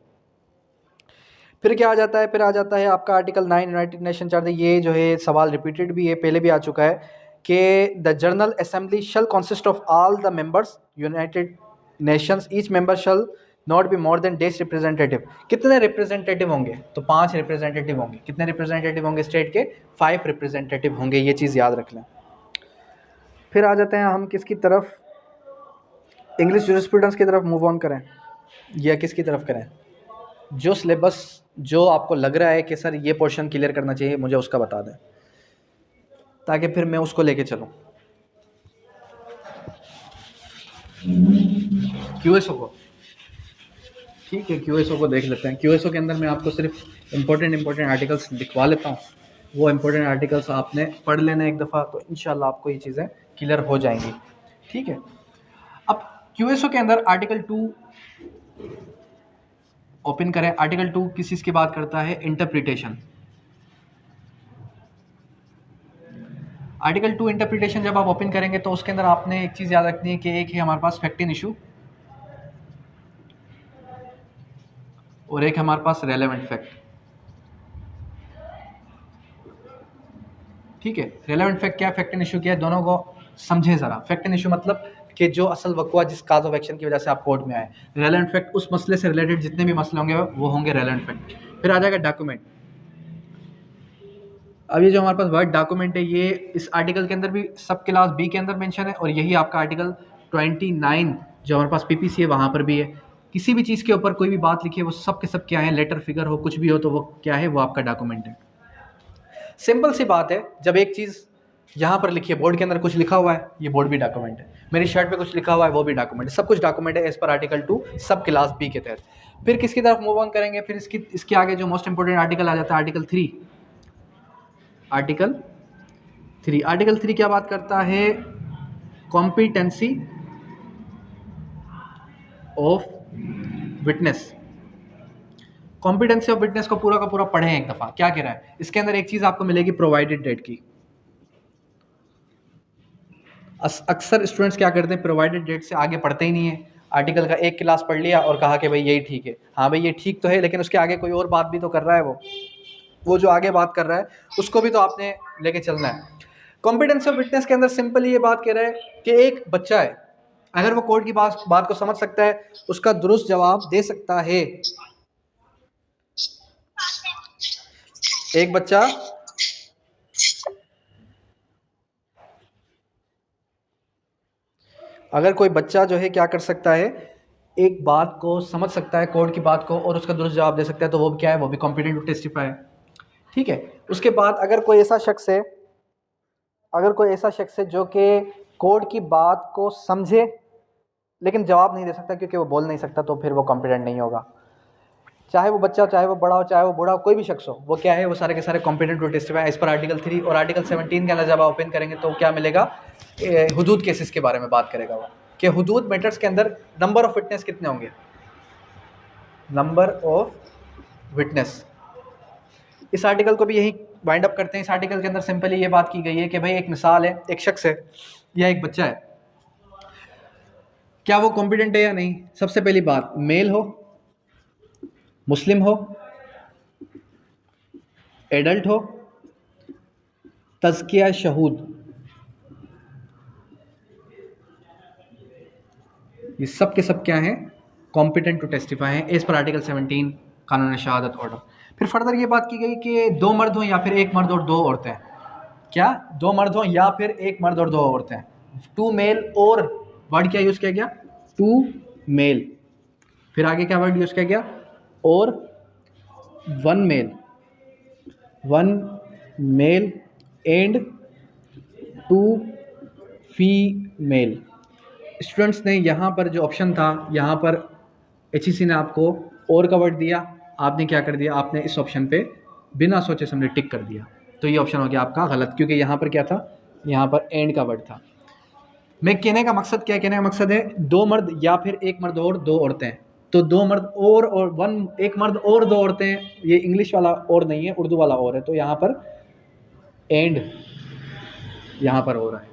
फिर क्या आ जाता है? फिर आ जाता है आपका आर्टिकल 9 यूनाइटेड नेशन चार्टर। ये जो है सवाल रिपीटेड भी है, पहले भी आ चुका है कि the general assembly shall consist of all the members United Nations, each member shall not be more than days representative. कितने रिप्रेजेंटेटिव होंगे? तो 5 रिप्रेजेंटेटिव होंगे। कितने रिप्रेजेंटेटिव होंगे स्टेट के? 5 रिप्रेजेंटेटिव होंगे। ये चीज़ याद रख लें। फिर आ जाते हैं हम किसकी तरफ? इंग्लिश जूरिस्प्रूडेंस की तरफ मूव ऑन करें या किसकी तरफ करें? जो सिलेबस जो आपको लग रहा है कि सर ये पोर्शन क्लियर करना चाहिए, मुझे उसका बता दें ताकि फिर मैं उसको लेके चलूँ। क्यूएसओ को, ठीक है, क्यूएसओ को देख लेते हैं। क्यूएसओ के अंदर मैं आपको सिर्फ इंपॉर्टेंट आर्टिकल्स दिखवा लेता हूँ। वो इंपॉर्टेंट आर्टिकल्स आपने पढ़ लेना एक दफ़ा, तो इंशाल्लाह आपको ये चीज़ें क्लियर हो जाएंगी। ठीक है, अब क्यूएसओ के अंदर आर्टिकल 2 ओपन करें। आर्टिकल 2 किस चीज़ की बात करता है? इंटरप्रिटेशन। आर्टिकल 2 इंटरप्रिटेशन जब आप ओपन करेंगे तो उसके अंदर आपने एक चीज़ याद रखनी है कि एक है हमारे पास फैक्ट इन इशू और एक है हमारे पास रेलेवेंट फैक्ट। ठीक है, रेलेवेंट फैक्ट क्या है, फैक्ट इन इशू क्या है, दोनों को समझे ज़रा। फैक्ट इन इशू मतलब कि जो असल वक़्वा जिस काज ऑफ एक्शन की वजह से आप कोर्ट में आए। रेलेवेंट फैक्ट उस मसले से रिलेटेड जितने भी मसले होंगे वो होंगे रेलेवेंट फैक्ट। फिर आ जाएगा डॉक्यूमेंट। अब ये जो हमारे पास वर्ड डॉक्यूमेंट है ये इस आर्टिकल के अंदर भी सब क्लास बी के अंदर मेंशन है और यही आपका आर्टिकल 29 जो हमारे पास पीपीसी है वहाँ पर भी है। किसी भी चीज़ के ऊपर कोई भी बात लिखी है वो सब के सब क्या है, लेटर फिगर हो कुछ भी हो तो वो क्या है, वो आपका डॉक्यूमेंट है। सिंपल सी बात है, जब एक चीज़ यहाँ पर लिखी है, बोर्ड के अंदर कुछ लिखा हुआ है, ये बोर्ड भी डॉक्यूमेंट है। मेरी शर्ट पे कुछ लिखा हुआ है वो भी डॉक्यूमेंट है। सब कुछ डॉक्यूमेंट है एज पर आर्टिकल 2 सब क्लास बी के तहत। फिर किसकी तरफ मूव ऑन करेंगे? फिर इसके आगे जो मोस्ट इंपोर्टेंट आर्टिकल आ जाता है आर्टिकल 3। आर्टिकल 3 क्या बात करता है? Competency of witness. Competency of witness को पूरा का पूरा पढ़ें एक दफ़ा। क्या कह रहा है इसके अंदर? एक चीज़ आपको मिलेगी प्रोवाइडेड डेट की। अक्सर स्टूडेंट्स क्या करते हैं, प्रोवाइडेड डेट से आगे पढ़ते ही नहीं है। आर्टिकल का एक क्लास पढ़ लिया और कहा कि भाई यही ठीक है। हाँ भाई ये ठीक तो है, लेकिन उसके आगे कोई और बात भी तो कर रहा है। वो जो आगे बात कर रहा है उसको भी तो आपने लेके चलना है। कॉम्पिटेंसी ऑफ विटनेस के अंदर सिंपल ये बात कह रहा है कि एक बच्चा है, अगर वो कोर्ट की बात को समझ सकता है, उसका दुरुस्त जवाब दे सकता है। एक बच्चा अगर कोई बच्चा जो है क्या कर सकता है, एक बात को समझ सकता है कोर्ट की बात को और उसका दुरुस्त जवाब दे सकता है, तो वो क्या है, वो भी कॉम्पिटेंट टू टेस्टिफाई है। ठीक है, उसके बाद अगर कोई ऐसा शख्स है जो कि कोर्ट की बात को समझे लेकिन जवाब नहीं दे सकता क्योंकि वो बोल नहीं सकता, तो फिर वो कॉम्पिटेंट नहीं होगा। चाहे वो बच्चा हो, चाहे वो बड़ा हो, चाहे वो बूढ़ा हो, कोई भी शख्स हो, वो क्या है, वो सारे के सारे कॉम्पिटेंट टू टेस्टिफाई एज पर आर्टिकल 3। और आर्टिकल 17 के अंदर जब आप ओपन करेंगे तो क्या मिलेगा? हुदूद केसेस के बारे में बात करेगा वो, कि हुदूद मैटर्स के अंदर नंबर ऑफ विटनेस कितने होंगे, नंबर ऑफ विटनेस। इस आर्टिकल को भी यही वाइंड अप करते हैं। इस आर्टिकल के अंदर सिंपली ये बात की गई है कि भाई एक मिसाल है, एक शख्स है या एक बच्चा है, क्या वो कॉम्पिटेंट है या नहीं। सबसे पहली बात, मेल हो, मुस्लिम हो, एडल्ट हो, तज़किया शहूद, ये सब के सब क्या हैं, कॉम्पिटेंट टू टेस्टिफाई हैं एज पर आर्टिकल 17 कानून शहादत ऑर्डर। फिर फर्दर ये बात की गई कि 2 मर्द हों या फिर 1 मर्द और 2 औरतें। क्या 2 मर्द हों या फिर 1 मर्द और 2 औरतें। 2 मेल और वर्ड क्या यूज़ किया गया, 2 मेल। फिर आगे क्या वर्ड यूज़ किया गया, और 1 male, 1 male and 2 female. Students ने यहाँ पर जो ऑप्शन था, यहाँ पर HEC ने आपको और का वर्ड दिया, आपने क्या कर दिया, आपने इस ऑप्शन पे बिना सोचे समझे टिक कर दिया, तो ये ऑप्शन हो गया आपका गलत, क्योंकि यहाँ पर क्या था, यहाँ पर एंड का वर्ड था। मैं कहने का मकसद क्या है, कहने का मकसद है 2 मर्द या फिर 1 मर्द और 2 औरतें। तो 2 मर्द और 1 मर्द और 2 औरतें, ये इंग्लिश वाला और नहीं है, उर्दू वाला और है, तो यहाँ पर एंड यहाँ पर हो रहा है।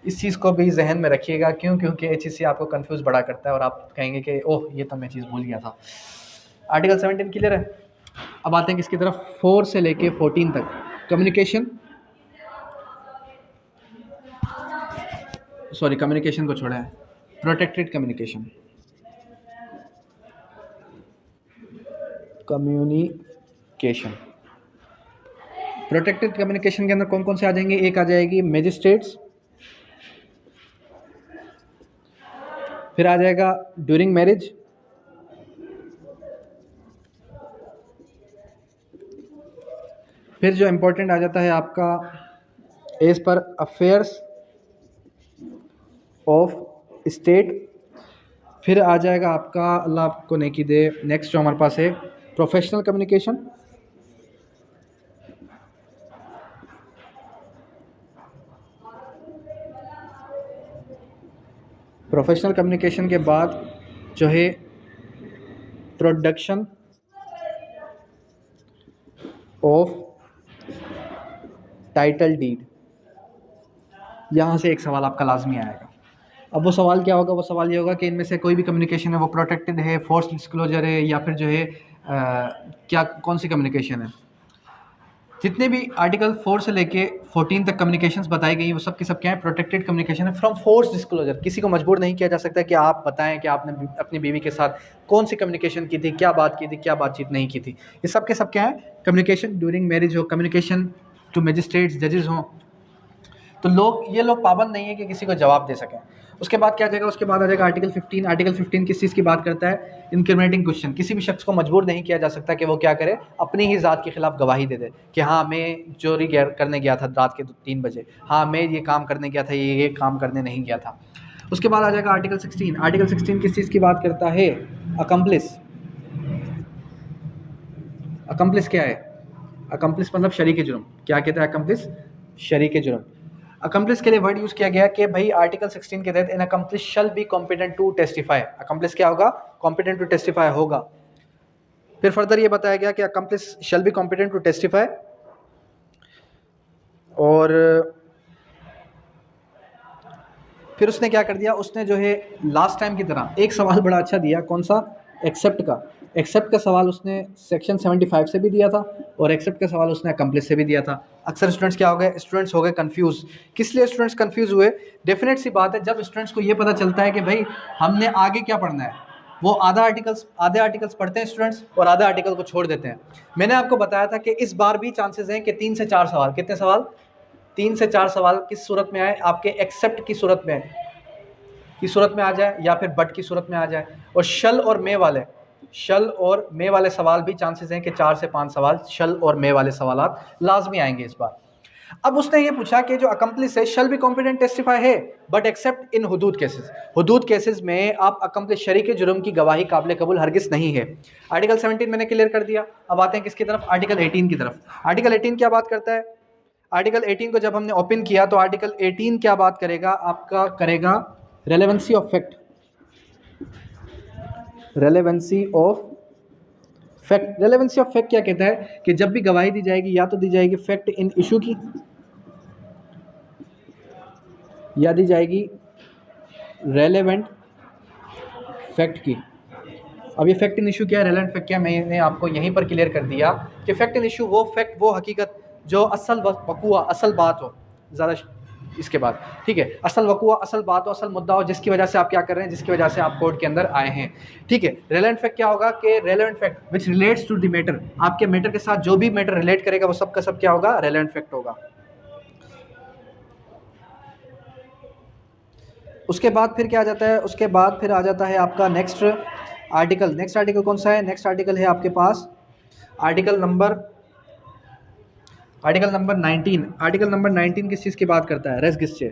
इस चीज़ को भी जहन में रखिएगा, क्यों, क्योंकि HEC आपको कंफ्यूज बड़ा करता है और आप कहेंगे कि ओह ये तो मैं चीज़ भूल गया था। आर्टिकल 17 क्लियर है। अब आते हैं किसकी तरफ, 4 से लेके 14 तक। कम्युनिकेशन को छोड़ा है, प्रोटेक्टेड कम्युनिकेशन। प्रोटेक्टेड कम्युनिकेशन के अंदर कौन कौन से आ जाएंगे, एक आ जाएगी मैजिस्ट्रेट्स, फिर आ जाएगा ड्यूरिंग मैरिज, फिर जो इम्पोर्टेंट आ जाता है आपका as per affairs of state, फिर आ जाएगा आपका, अल्लाह आपको नेकी दे, नेक्स्ट जो हमारे पास है प्रोफेशनल कम्युनिकेशन, प्रोफेशनल कम्युनिकेशन के बाद जो है प्रोडक्शन ऑफ टाइटल डीड। यहाँ से एक सवाल आपका लाजमी आएगा। अब वो सवाल क्या होगा, वो सवाल ये होगा कि इनमें से कोई भी कम्युनिकेशन है वो प्रोटेक्टेड है, फोर्स डिस्क्लोजर है, या फिर जो है क्या कौन सी कम्युनिकेशन है। जितने भी आर्टिकल 4 से लेके 14 तक कम्युनिकेशंस बताई गई वो सब की सब क्या है, प्रोटेक्टेड कम्युनिकेशन है फ्रॉम फोर्स डिस्क्लोजर। किसी को मजबूर नहीं किया जा सकता कि आप बताएं कि आपने अपनी बीवी के साथ कौन सी कम्युनिकेशन की थी, क्या बात की थी, क्या बातचीत नहीं की थी। ये सब के सब क्या है, कम्युनिकेशन ड्यूरिंग मैरिज हो, कम्युनिकेशन टू मजिस्ट्रेट्स जजेस हों, तो ये लोग पाबंद नहीं है कि किसी को जवाब दे सकें। उसके बाद क्या आ जाएगा, उसके बाद आ जाएगा आर्टिकल 15। आर्टिकल 15 किस चीज़ की बात करता है, इनक्रिमिनेटिंग क्वेश्चन। किसी भी शख्स को मजबूर नहीं किया जा सकता कि वो क्या करे, अपनी ही ज़ात के खिलाफ गवाही दे दे कि हाँ मैं चोरी करने गया था रात के 3 बजे, हाँ मैं ये काम करने गया था, ये काम करने नहीं गया था। उसके बाद आ जाएगा आर्टिकल 16। आर्टिकल 16 किस चीज़ की बात करता है, अकम्प्लिस। अकम्प्लिस क्या है, अकम्प्लिस मतलब शरीक जुर्म। क्या कहता है अकम्प्लिस, शरीक जुर्म। अकम्प्लिस के लिए वर्ड यूज़ किया गया कि भाई आर्टिकल 16 के तहत an accomplice shall be competent to testify. Accomplice क्या होगा, कॉम्पिटेंट टू टेस्टिफाई होगा। फिर फर्दर ये बताया गया कि accomplice shall be competent to testify, और फिर उसने क्या कर दिया, उसने जो है लास्ट टाइम की तरह एक सवाल बड़ा अच्छा दिया, कौन सा, एक्सेप्ट का। एक्सेप्ट का सवाल उसने सेक्शन 75 से भी दिया था, और एक्सेप्ट का सवाल उसने अकम्प्लिस से भी दिया था। अक्सर स्टूडेंट्स क्या हो गए, स्टूडेंट्स हो गए कंफ्यूज। किस लिए स्टूडेंट्स कंफ्यूज हुए, डेफिनेट सी बात है, जब स्टूडेंट्स को ये पता चलता है कि भाई हमने आगे क्या पढ़ना है, वो आधे आर्टिकल्स पढ़ते हैं स्टूडेंट्स और आधे आर्टिकल को छोड़ देते हैं। मैंने आपको बताया था कि इस बार भी चांसेस हैं कि 3 से 4 सवाल, कितने सवाल, 3 से 4 सवाल किस सूरत में आए, आपके एक्सेप्ट की सूरत में आ जाए, या फिर बट की सूरत में आ जाए। और शल और मे वाले सवाल भी चांसेस हैं कि 4 से 5 सवाल शल और मे वाले सवाल लाजमी आएंगे इस बार। अब उसने ये पूछा कि जो अकम्प्लिस है शल भी कॉम्पिटेंट टेस्टिफाई है, बट एक्सेप्ट इन हुदूद केसेस में आप अकम्प्लिस शरीक जुर्म की गवाही काबिल कबूल हरगिज़ नहीं है। आर्टिकल 17 मैंने क्लियर कर दिया। अब आते हैं किसकी तरफ, आर्टिकल 18 की तरफ। आर्टिकल 18 क्या बात करता है, आर्टिकल 18 को जब हमने ओपन किया तो आर्टिकल 18 क्या बात करेगा, आपका करेगा relevancy of fact. Relevancy of fact क्या कहता है कि जब भी गवाही दी जाएगी, या तो दी जाएगी फैक्ट इन इशू की, या दी जाएगी रेलेवेंट फैक्ट की। अब ये फैक्ट इन इशू क्या है, रेलेवेंट फैक्ट क्या, मैंने आपको यहीं पर क्लियर कर दिया कि फैक्ट इन इशू वो फैक्ट, वो हकीकत जो असल वकूआ, असल बात हो, ज़्यादा इसके बाद, ठीक है। असल वक़ुआ, असल बात हो, असल मुद्दा हो, जिसकी वजह से आप क्या कर रहे हैं, जिसकी वजह से आप कोर्ट के अंदर आए हैं, ठीक है। रेलेवेंट फैक्ट क्या होगा कि relevant fact which relates to the matter, आपके मैटर के साथ जो भी मैटर रिलेट करेगा वो सब का सब क्या होगा, रेलेवेंट फैक्ट होगा। उसके बाद फिर क्या आ जाता है, उसके बाद फिर आ जाता है आपका नेक्स्ट आर्टिकल। नेक्स्ट आर्टिकल कौन सा है, नेक्स्ट आर्टिकल है आपके पास आर्टिकल नंबर 19। आर्टिकल नंबर 19 किस चीज़ की बात करता है, रेस गिस्चे।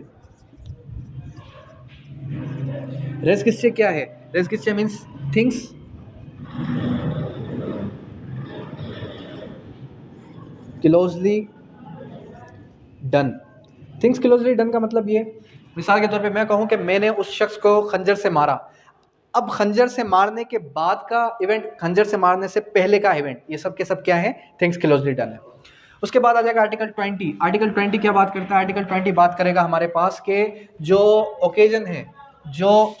रेस गिस्चे क्या है, रेस गिस्चे means things closely done. Things closely done का मतलब ये, मिसाल के तौर पे मैं कहूँ कि मैंने उस शख्स को खंजर से मारा, अब खंजर से मारने के बाद का इवेंट, खंजर से मारने से पहले का इवेंट, ये सब के सब क्या है, थिंग्स क्लोजली डन है। उसके बाद आ जाएगा आर्टिकल 20। आर्टिकल 20 क्या बात करता है, आर्टिकल 20 बात करेगा हमारे पास के जो ओकेजन है, जो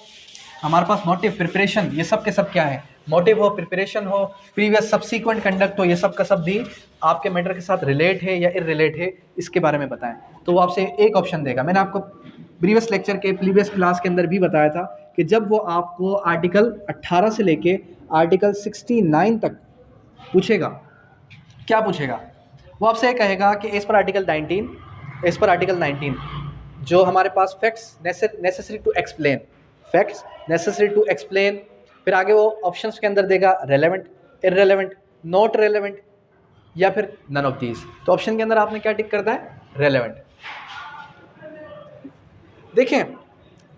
हमारे पास मोटिव, प्रिपरेशन, ये सब के सब क्या है, मोटिव हो, प्रिपरेशन हो, प्रीवियस सब्सीक्वेंट कंडक्ट हो, ये सब का सब भी आपके मैटर के साथ रिलेट है या इररिलेट है, इसके बारे में बताएं। तो वो आपसे एक ऑप्शन देगा। मैंने आपको प्रीवियस लेक्चर के प्रीवियस क्लास के अंदर भी बताया था कि जब वो आपको आर्टिकल 18 से लेके आर्टिकल 69 तक पूछेगा, क्या पूछेगा, वो आपसे कहेगा कि एज पर आर्टिकल 19 जो हमारे पास facts necessary to explain, facts necessary to explain, फिर आगे वो ऑप्शंस के अंदर देगा रेलेवेंट, इररेलेवेंट, नॉट रेलेवेंट या फिर नन ऑफ दीज। तो ऑप्शन के अंदर आपने क्या टिक करना है, रेलेवेंट। देखें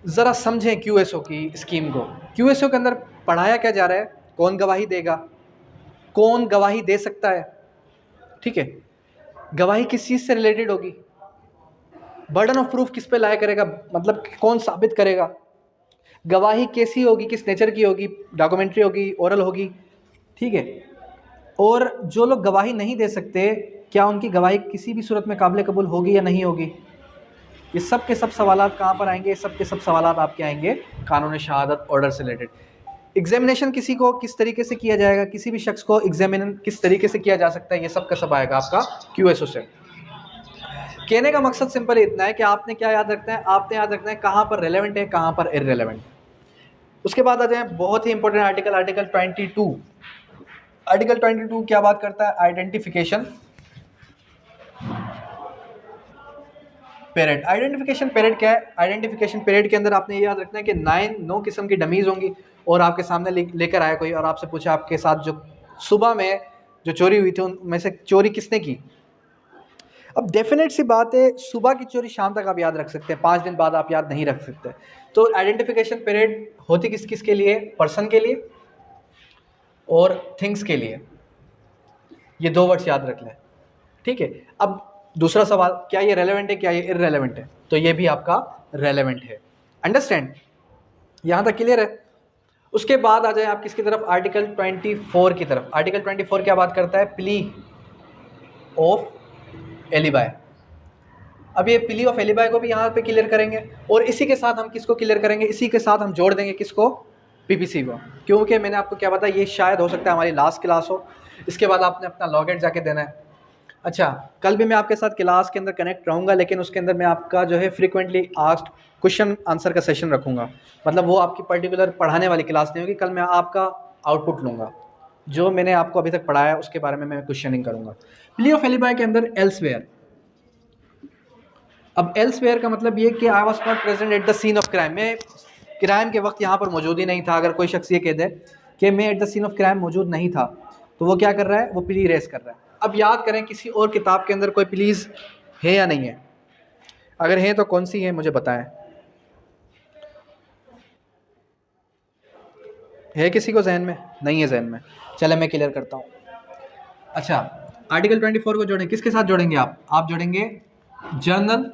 ज़रा समझें क्यूएसओ की स्कीम को। क्यूएसओ के अंदर पढ़ाया क्या जा रहा है, कौन गवाही देगा, कौन गवाही दे सकता है, ठीक है, गवाही किस चीज़ से रिलेटेड होगी, बर्डन ऑफ प्रूफ किस पे लाया करेगा, मतलब कौन साबित करेगा, गवाही कैसी होगी, किस नेचर की होगी, डॉक्यूमेंट्री होगी, ओरल होगी, ठीक है। और जो लोग गवाही नहीं दे सकते, क्या उनकी गवाही किसी भी सूरत में काबिल कबूल होगी या नहीं होगी, ये सब के सब सवालात कहाँ पर आएंगे, सब के सब सवालात आपके आएंगे कानून शहादत ऑर्डर से रिलेटेड। एग्जामिनेशन किसी को किस तरीके से किया जाएगा, किसी भी शख्स को एग्जामिन किस तरीके से किया जा सकता है, ये सब का सब आएगा आपका क्यूएसओ से। कहने का मकसद सिंपल इतना है कि आपने क्या याद रखना है, आपने याद रखना है कहाँ पर रेलेवेंट है, कहाँ पर इररेलेवेंट। उसके बाद आ जाए बहुत ही इंपॉर्टेंट आर्टिकल, आर्टिकल 22। आर्टिकल 22 क्या बात करता है, आइडेंटिफिकेशन पेरियड। आइडेंटिफिकेशन पेरियड क्या है, आइडेंटिफिकेशन पेरियड के अंदर आपने ये याद रखना है कि 9 किस्म की डमीज होंगी और आपके सामने लेकर आया कोई और आपसे पूछा आपके साथ जो सुबह में जो चोरी हुई थी उनमें से चोरी किसने की। अब डेफिनेट सी बात है, सुबह की चोरी शाम तक आप याद रख सकते हैं, 5 दिन बाद आप याद नहीं रख सकते। तो आइडेंटिफिकेशन पीरियड होती किस किस के लिए, पर्सन के लिए और थिंग्स के लिए, ये 2 वर्ड्स याद रख लें, ठीक है। अब दूसरा सवाल, क्या ये रेलेवेंट है, क्या ये इररेलेवेंट है, तो ये भी आपका रेलेवेंट है। अंडरस्टैंड, यहाँ तक क्लियर है। उसके बाद आ जाए आप किसकी तरफ, आर्टिकल 24 की तरफ। आर्टिकल 24 क्या बात करता है, प्ली ऑफ एलिबाय। अब ये प्ली ऑफ एलिबाय को भी यहाँ पे क्लियर करेंगे और इसी के साथ हम किसको क्लियर करेंगे, इसी के साथ हम जोड़ देंगे किसको, पीपीसी को, क्योंकि मैंने आपको क्या बताया, ये शायद हो सकता है हमारी लास्ट क्लास हो, इसके बाद आपने अपना लॉगआउट जाके देना है। अच्छा, कल भी मैं आपके साथ क्लास के अंदर कनेक्ट रहूँगा, लेकिन उसके अंदर मैं आपका जो है फ्रीक्वेंटली आस्क्ड क्वेश्चन आंसर का सेशन रखूँगा, मतलब वो आपकी पर्टिकुलर पढ़ाने वाली क्लास नहीं होगी, कल मैं आपका आउटपुट लूँगा, जो मैंने आपको अभी तक पढ़ाया उसके बारे में मैं क्वेश्चनिंग करूँगा। प्ली ऑफ एलिबाय के अंदर एल्सवेयर। अब एल्सवेयर का मतलब ये कि I was not present at the scene of crime, मैं क्राइम के वक्त यहाँ पर मौजूद ही नहीं था। अगर कोई शख्स ये कह दे कि मैं at the scene of crime मौजूद नहीं था, तो वो क्या कर रहा है, वो प्ली रेस कर रहा है। अब याद करें किसी और किताब के अंदर कोई प्लीज़ है या नहीं है, अगर है तो कौन सी है मुझे बताएं, है किसी को जहन में, नहीं है जहन में, चले मैं क्लियर करता हूँ। अच्छा, आर्टिकल 24 को जोड़ें, किसके साथ जोड़ेंगे आप जोड़ेंगे जर्नल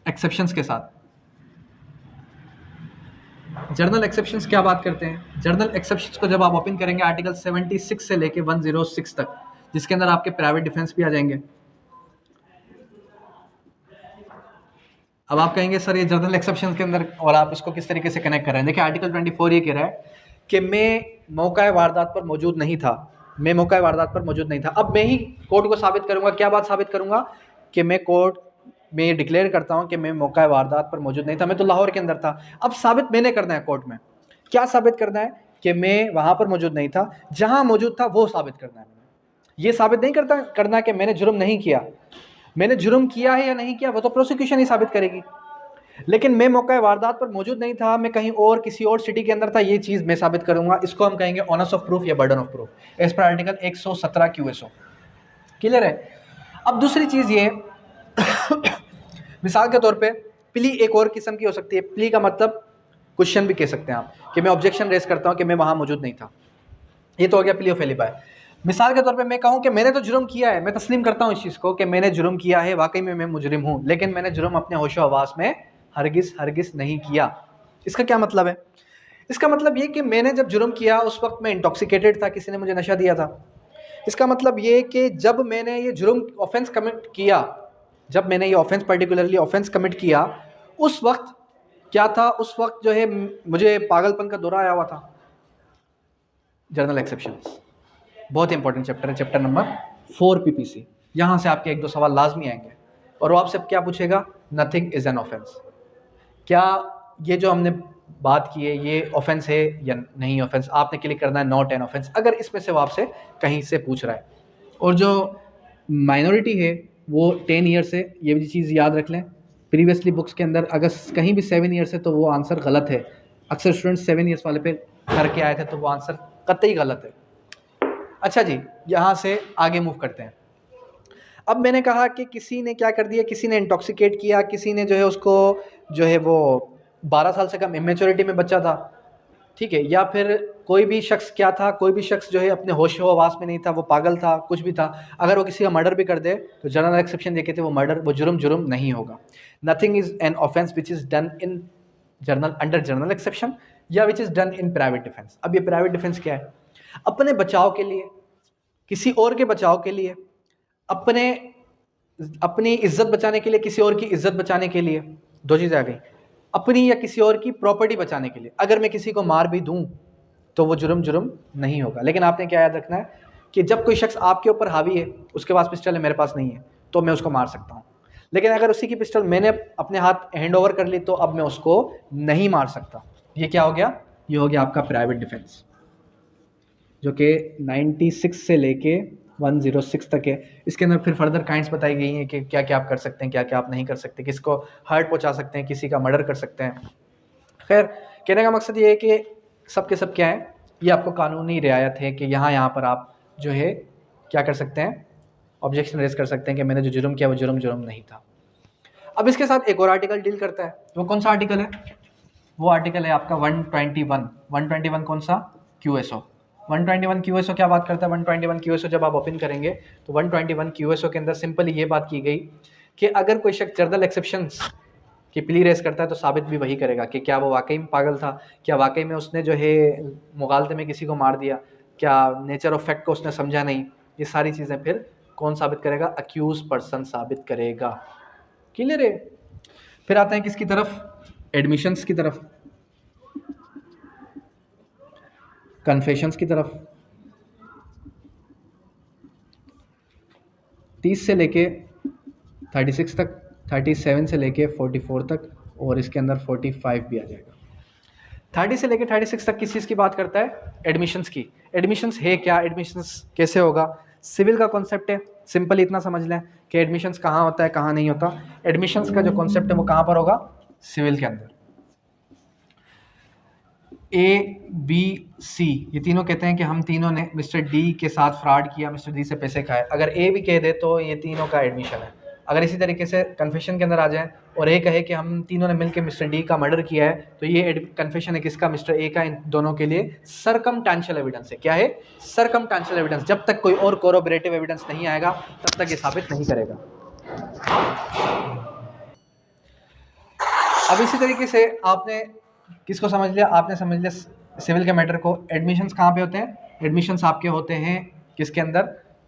एक्सेप्शंस के साथ। जर्नल एक्सेप्शंस क्या बात करते हैं, जर्नल एक्सेप्शंस को जब आप ओपन करेंगे आर्टिकल 76 से लेके 106 तक, जिसके अंदर आपके प्राइवेट डिफेंस भी आ जाएंगे। अब आप कहेंगे सर ये जर्नल एक्सेप्शंस के अंदर और आप इसको किस तरीके से कनेक्ट कर रहे हैं। देखिए आर्टिकल 24 ये कह रहा है कि मैं मौका वारदात पर मौजूद नहीं था, मैं मौका वारदात पर मौजूद नहीं था। अब मैं ही कोर्ट को साबित करूंगा, क्या बात साबित करूंगा, कि मैं कोर्ट मैं ये डिक्लेयर करता हूँ कि मैं मौका वारदात पर मौजूद नहीं था, मैं तो लाहौर के अंदर था। अब साबित मैंने करना है कोर्ट में। क्या साबित करना है? कि मैं वहाँ पर मौजूद नहीं था, जहाँ मौजूद था वो साबित करना है। ये साबित नहीं करना कि मैंने जुर्म नहीं किया। मैंने जुर्म किया है या नहीं किया वो तो प्रोसिक्यूशन ही साबित करेगी। लेकिन मैं मौका वारदात पर मौजूद नहीं था, मैं कहीं और किसी और सिटी के अंदर था, ये चीज़ मैं साबित करूंगा। इसको हम कहेंगे ऑनर्स ऑफ प्रूफ या बर्डन ऑफ प्रूफ एज पर आर्टिकल 117 QSO। क्लियर है? अब दूसरी चीज़ ये मिसाल के तौर पे प्ली एक और किस्म की हो सकती है। प्ली का मतलब क्वेश्चन भी कह सकते हैं आप, कि मैं ऑब्जेक्शन रेज करता हूँ कि मैं वहाँ मौजूद नहीं था। ये तो हो गया प्ली ऑफ एलिबाय। मिसाल के तौर पे मैं कहूँ कि मैंने तो जुर्म किया है, मैं तस्लीम करता हूँ इस चीज़ को कि मैंने जुर्म किया है, वाकई में मैं मुजरिम हूँ, लेकिन मैंने जुर्म अपने होशो हवास में हरगिज़ नहीं किया। इसका क्या मतलब है? इसका मतलब ये कि मैंने जब जुर्म किया उस वक्त मैं इंटॉक्सिकेटेड था, किसी ने मुझे नशा दिया था। इसका मतलब ये कि जब मैंने ये जुर्म ऑफेंस कमिट किया, जब मैंने ये ऑफेंस पर्टिकुलरली ऑफेंस कमिट किया, उस वक्त क्या था? उस वक्त जो है मुझे पागलपन का दौरा आया हुआ था। जर्नल एक्सेप्शंस बहुत इंपॉर्टेंट चैप्टर है, चैप्टर नंबर 4 PPC। यहाँ से आपके 1-2 सवाल लाजमी आएंगे और वो आपसे क्या पूछेगा? Nothing is an offence. क्या ये जो हमने बात की है ये ऑफेंस है या नहीं ऑफेंस? आपने क्लिक करना है नॉट एन ऑफेंस, अगर इसमें से वो आपसे कहीं से पूछ रहा है। और जो माइनॉरिटी है वो 10 ईयर से, ये भी चीज़ याद रख लें। प्रीवियसली बुक्स के अंदर अगर कहीं भी 7 ईयर से तो वो आंसर गलत है। अक्सर स्टूडेंट्स 7 ईयर्स वाले पे करके आए थे तो वो आंसर कतई गलत है। अच्छा जी, यहाँ से आगे मूव करते हैं। अब मैंने कहा कि किसी ने क्या कर दिया, किसी ने इंटॉक्सिकेट किया, किसी ने जो है उसको जो है वो 12 साल से कम इमेच्योरिटी में बच्चा था, ठीक है, या फिर कोई भी शख्स क्या था, कोई भी शख्स जो है अपने होशो हवास में नहीं था, वो पागल था, कुछ भी था। अगर वो किसी का मर्डर भी कर दे तो जनरल एक्सेप्शन ये कहते हैं वो मर्डर, वो जुर्म नहीं होगा। Nothing is an offence which is done in general under general exception या which is done in private defence. अब ये प्राइवेट डिफेंस क्या है? अपने बचाव के लिए, किसी और के बचाव के लिए, अपनी इज्जत बचाने के लिए, किसी और की इज्जत बचाने के लिए। दो चीज़ें आ गई, अपनी या किसी और की प्रॉपर्टी बचाने के लिए। अगर मैं किसी को मार भी दूं तो वो जुर्म नहीं होगा। लेकिन आपने क्या याद रखना है कि जब कोई शख्स आपके ऊपर हावी है, उसके पास पिस्टल है, मेरे पास नहीं है, तो मैं उसको मार सकता हूँ। लेकिन अगर उसी की पिस्टल मैंने अपने हाथ हैंड ओवर कर ली तो अब मैं उसको नहीं मार सकता। ये क्या हो गया? ये हो गया आपका प्राइवेट डिफेंस, जो कि 96 से लेके 106 तक है। इसके अंदर फिर फर्दर काइंड्स बताई गई हैं कि क्या क्या आप कर सकते हैं, क्या क्या आप नहीं कर सकते, किसको हर्ट पहुंचा सकते हैं, किसी का मर्डर कर सकते हैं। खैर, कहने का मकसद ये है कि सब के सब क्या है, ये आपको कानूनी रियायत है कि यहाँ पर आप जो है क्या कर सकते हैं, ऑब्जेक्शन रेज कर सकते हैं कि मैंने जो जुर्म किया वो जुर्म नहीं था। अब इसके साथ एक और आर्टिकल डील करता है। वो कौन सा आर्टिकल है? वो आर्टिकल है आपका 121। 121 कौन सा? QSO। 121 QSO क्या बात करता है? 121 QSO जब आप ओपन करेंगे तो 121 QSO के अंदर सिंपली ये बात की गई कि अगर कोई शख्स जर्नल एक्सेप्शंस की प्ली रेस करता है तो साबित भी वही करेगा कि क्या वो वाकई में पागल था, क्या वाकई में उसने जो है मुगालते में किसी को मार दिया, क्या नेचर ऑफ फैक्ट को उसने समझा नहीं। ये सारी चीज़ें फिर कौन साबित करेगा? अक्यूज पर्सन साबित करेगा। क्लियर है? फिर आते हैं किसकी तरफ? एडमिशंस की तरफ, कन्फेशंस की तरफ। 30 से लेके 36 तक, 37 से लेके 44 तक, और इसके अंदर 45 भी आ जाएगा। 30 से लेके 36 तक किस चीज़ की बात करता है? एडमिशंस की। एडमिशंस है क्या? एडमिशंस कैसे होगा? सिविल का कॉन्सेप्ट है, सिंपल इतना समझ लें कि एडमिशंस कहाँ होता है, कहाँ नहीं होता। एडमिशंस का जो कॉन्सेप्ट है वो कहाँ पर होगा? सिविल के अंदर। ABC ये तीनों कहते हैं कि हम तीनों ने मिस्टर डी के साथ फ्रॉड किया, मिस्टर डी से पैसे खाए। अगर ए भी कह दे तो ये तीनों का एडमिशन है। अगर इसी तरीके से कन्फेशन के अंदर आ जाए और ए कहे कि हम तीनों ने मिलकर मिस्टर डी का मर्डर किया है, तो ये कन्फेशन है किसका? मिस्टर ए का। इन दोनों के लिए सरकमस्टेंशियल एविडेंस है। क्या है? Circumstantial evidence. जब तक कोई और कोरोबरेटिव एविडेंस नहीं आएगा तब तक ये साबित नहीं करेगा। अब इसी तरीके से आपने किसको समझ लिया? आपने समझ लिया सिविल के मैटर को। एडमिशंस कहाँ पे होते हैं? एडमिशंस आपके होते हैं किसके अंदर?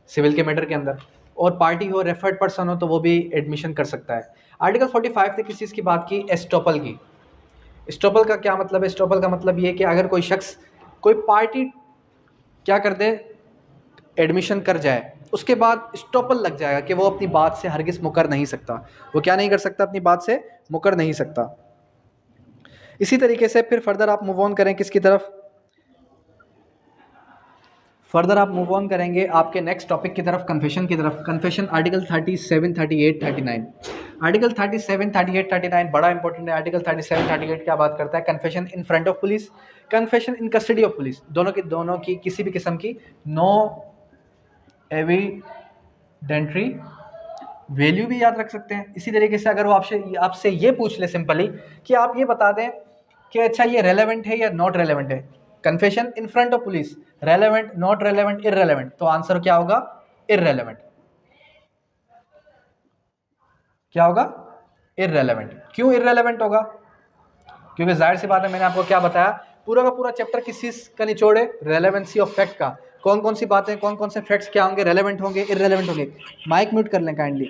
सिविल के मैटर के अंदर। और पार्टी हो, रेफर्ड पर्सन हो, तो वो भी एडमिशन कर सकता है। आर्टिकल 45 ने किस चीज़ की बात की? एस्टोपल की। एस्टोपल का क्या मतलब है? एस्टोपल का मतलब ये कि अगर कोई शख्स, कोई पार्टी क्या कर दे, एडमिशन कर जाए, उसके बाद स्टॉपल लग जाएगा कि वो अपनी बात से हरगिज़ मुकर नहीं सकता। वो क्या नहीं कर सकता? अपनी बात से मुकर नहीं सकता। इसी तरीके से फिर फर्दर आप मूव ऑन करें किसकी तरफ? फर्दर आप मूव ऑन करेंगे आपके नेक्स्ट टॉपिक की तरफ, कन्फेशन की तरफ। Confession article 37, 38, 39। आर्टिकल 37, 38, 39 बड़ा इंपॉर्टेंट है। आर्टिकल 37, 38 क्या बात करता है? Confession in front of police, confession in custody of police, दोनों की किसी भी किस्म की नो एविडेंटरी वैल्यू भी याद रख सकते हैं। इसी तरीके से अगर वो आपसे ये पूछ ले सिंपली कि आप ये बता दें कि अच्छा ये रेलेवेंट है या नॉट रेलेवेंट है, confession in front of police, relevant, not relevant, irrelevant, तो आंसर क्या होगा? इररेलेवेंट। क्या होगा? इररेलेवेंट। क्यों इररेलेवेंट होगा? क्योंकि जाहिर सी बात है, मैंने आपको क्या बताया, पूरा का पूरा चैप्टर किस चीज का निचोड़ है? रेलेवेंसी ऑफ फैक्ट का। कौन कौन सी बातें, कौन कौन से फैक्ट्स क्या होंगे? रेलेवेंट होंगे, इररेलेवेंट होंगे। माइक म्यूट कर लें काइंडली,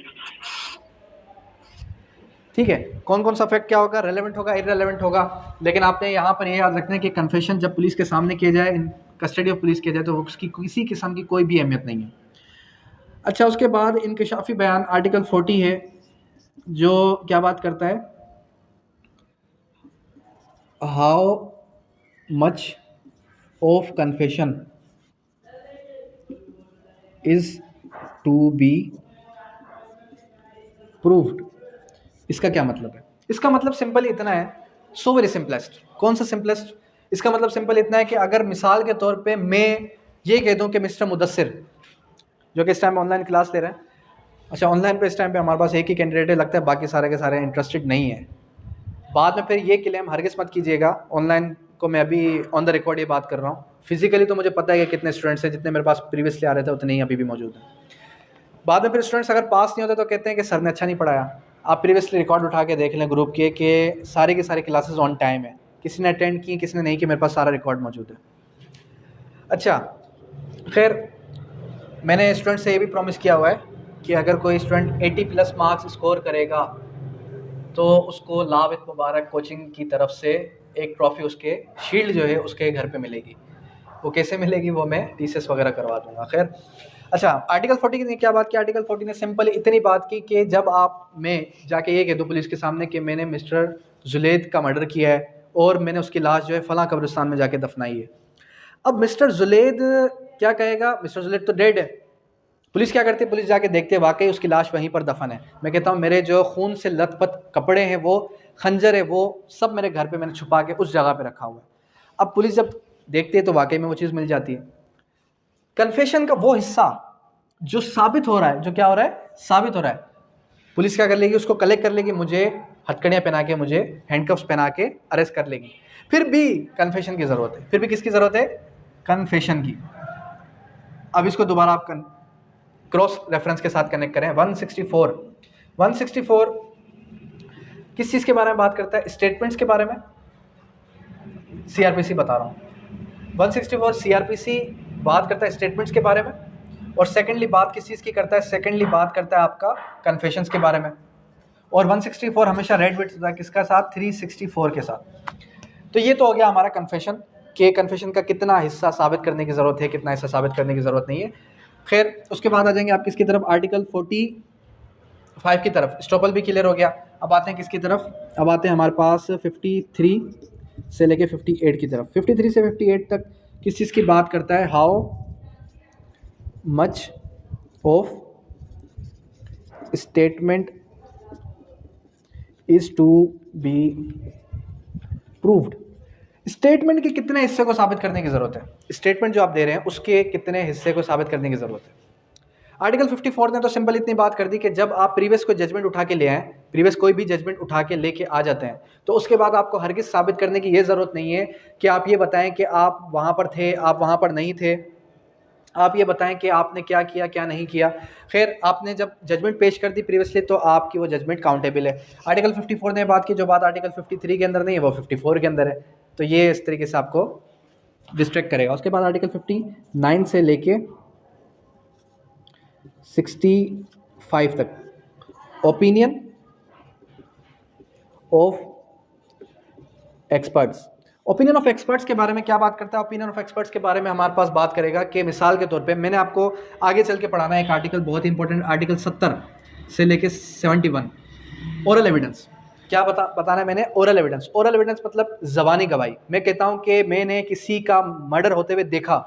ठीक है। कौन कौन सा फैक्ट क्या होगा? रेलेवेंट होगा, इररेलेवेंट होगा। लेकिन आपने यहाँ पर ये याद रखना है कि कन्फेशन जब पुलिस के सामने किया जाए, इन कस्टडी ऑफ पुलिस किया जाए, तो उसकी किसी किस्म की कोई भी अहमियत नहीं है। अच्छा, उसके बाद इंकशाफी बयान आर्टिकल 40 है, जो क्या बात करता है? How much of confession is to be proved. इसका क्या मतलब है? इसका मतलब सिंपल इतना है, सो वेरी सिंपलेस्ट। कौन सा सिंपलेस्ट? इसका मतलब सिंपल इतना है कि अगर मिसाल के तौर पे मैं ये कह दूं कि मिस्टर मुदस्सिर, जो कि इस टाइम ऑनलाइन क्लास ले रहे हैं, अच्छा ऑनलाइन पे इस टाइम पे हमारे पास एक ही कैंडिडेट है, लगता है बाकी सारे के सारे इंटरेस्टेड नहीं है। बाद में फिर ये क्लेम हरगिज़ मत कीजिएगा, ऑनलाइन को मैं अभी ऑन द रिकॉर्ड ये बात कर रहा हूँ। फिजिकली तो मुझे पता है कि कितने स्टूडेंट्स हैं, जितने मेरे पास प्रीवियसली आ रहे थे उतने ही अभी भी मौजूद हैं। बाद में फिर स्टूडेंट्स अगर पास नहीं होते तो कहते हैं कि सर ने अच्छा नहीं पढ़ाया। आप प्रीवियसली रिकॉर्ड उठा के देख लें ग्रुप के कि सारी की सारी क्लासेस ऑन टाइम है, किसी ने अटेंड की, किसी ने नहीं की, मेरे पास सारा रिकॉर्ड मौजूद है। अच्छा, खैर मैंने स्टूडेंट से ये भी प्रॉमिस किया हुआ है कि अगर कोई स्टूडेंट 80+ मार्क्स स्कोर करेगा तो उसको लावित मुबारक कोचिंग की तरफ से एक ट्रॉफ़ी, उसके शील्ड जो है उसके घर पे मिलेगी। वो कैसे मिलेगी वो मैं टीसीएस वगैरह करवा दूंगा। खैर, अच्छा आर्टिकल 40 ने क्या बात की? आर्टिकल 40 ने सिंपल इतनी बात की कि जब मैं जाके ये कह दूँ पुलिस के सामने कि मैंने मिस्टर जुलैद का मर्डर किया है और मैंने उसकी लाश जो है फ़लाँ कब्रिस्तान में जाके दफनाई है। अब मिस्टर जुलैद क्या कहेगा? मिस्टर जुलैद तो डेड है। पुलिस क्या करती है? पुलिस जाके देखते हैं वाकई उसकी लाश वहीं पर दफन है। मैं कहता हूँ मेरे जो खून से लथपथ कपड़े हैं, वो खंजर है, वो सब मेरे घर पे मैंने छुपा के उस जगह पे रखा हुआ है। अब पुलिस जब देखती है तो वाकई में वो चीज़ मिल जाती है। कन्फेशन का वो हिस्सा जो साबित हो रहा है, जो क्या हो रहा है? साबित हो रहा है। पुलिस क्या कर लेगी? उसको कलेक्ट कर लेगी, मुझे हथकड़ियाँ पहना के, मुझे हैंडकफ्स पहना के अरेस्ट कर लेगी। फिर भी कन्फेशन की ज़रूरत है। फिर भी किसकी ज़रूरत है? कन्फेशन की। अब इसको दोबारा आप क्रॉस रेफरेंस के साथ कनेक्ट करें। 164 किस चीज़ के बारे में बात करता है? स्टेटमेंट्स के बारे में। सीआरपीसी बता रहा हूँ। 164 सीआरपीसी बात करता है स्टेटमेंट्स के बारे में। और सेकेंडली बात किस चीज़ की करता है? सेकेंडली बात करता है आपका कन्फेशंस के बारे में। और 164 हमेशा रेड विथ होता है किसका साथ? 364 के साथ। तो ये तो हो गया हमारा कन्फेशन, कि कन्फेशन का कितना हिस्सा साबित करने की ज़रूरत है, कितना हिस्सा साबित करने की ज़रूरत नहीं है। खैर, उसके बाद आ जाएंगे आप किसकी तरफ? आर्टिकल 45 की तरफ। स्टॉपल भी क्लियर हो गया। अब आते हैं किसकी तरफ? अब आते हैं हमारे पास 53 से लेके 58 की तरफ। 53 से 58 तक किस चीज़ की बात करता है? How much of statement is to be proved. Statement के कितने हिस्से को साबित करने की ज़रूरत है? स्टेटमेंट जो आप दे रहे हैं उसके कितने हिस्से को साबित करने की ज़रूरत है? आर्टिकल 54 ने तो सिंपल इतनी बात कर दी कि जब आप प्रीवियस कोई जजमेंट उठा के ले आए, प्रीवियस कोई भी जजमेंट उठा के लेके आ जाते हैं, तो उसके बाद आपको हरगिज़ साबित करने की ये ज़रूरत नहीं है कि आप ये बताएं कि आप वहाँ पर थे, आप वहाँ पर नहीं थे, आप ये बताएं कि आपने क्या किया, क्या नहीं किया। खैर, आपने जब जजमेंट पेश कर दी प्रीवियसली तो आपकी वो जजमेंट काउंटेबल है। आर्टिकल 54 ने बात की, जो बात आर्टिकल 53 के अंदर नहीं है वो 54 के अंदर है। तो ये इस तरीके से आपको डिस्ट्रैक्ट करेगा। उसके बाद आर्टिकल 59 से लेके 65 तक, opinion of experts. Opinion of experts के बारे में क्या बात करता है? ओपिनियन ऑफ एक्सपर्ट्स के बारे में हमारे पास बात करेगा कि मिसाल के तौर पे मैंने आपको आगे चल के पढ़ाना है एक आर्टिकल, बहुत ही इंपॉर्टेंट आर्टिकल 70 से लेके 71, ओरल एविडेंस। क्या बताना है मैंने? Oral evidence. ओरल एविडेंस मतलब ज़बानी गवाही। मैं कहता हूँ कि मैंने किसी का मर्डर होते हुए देखा,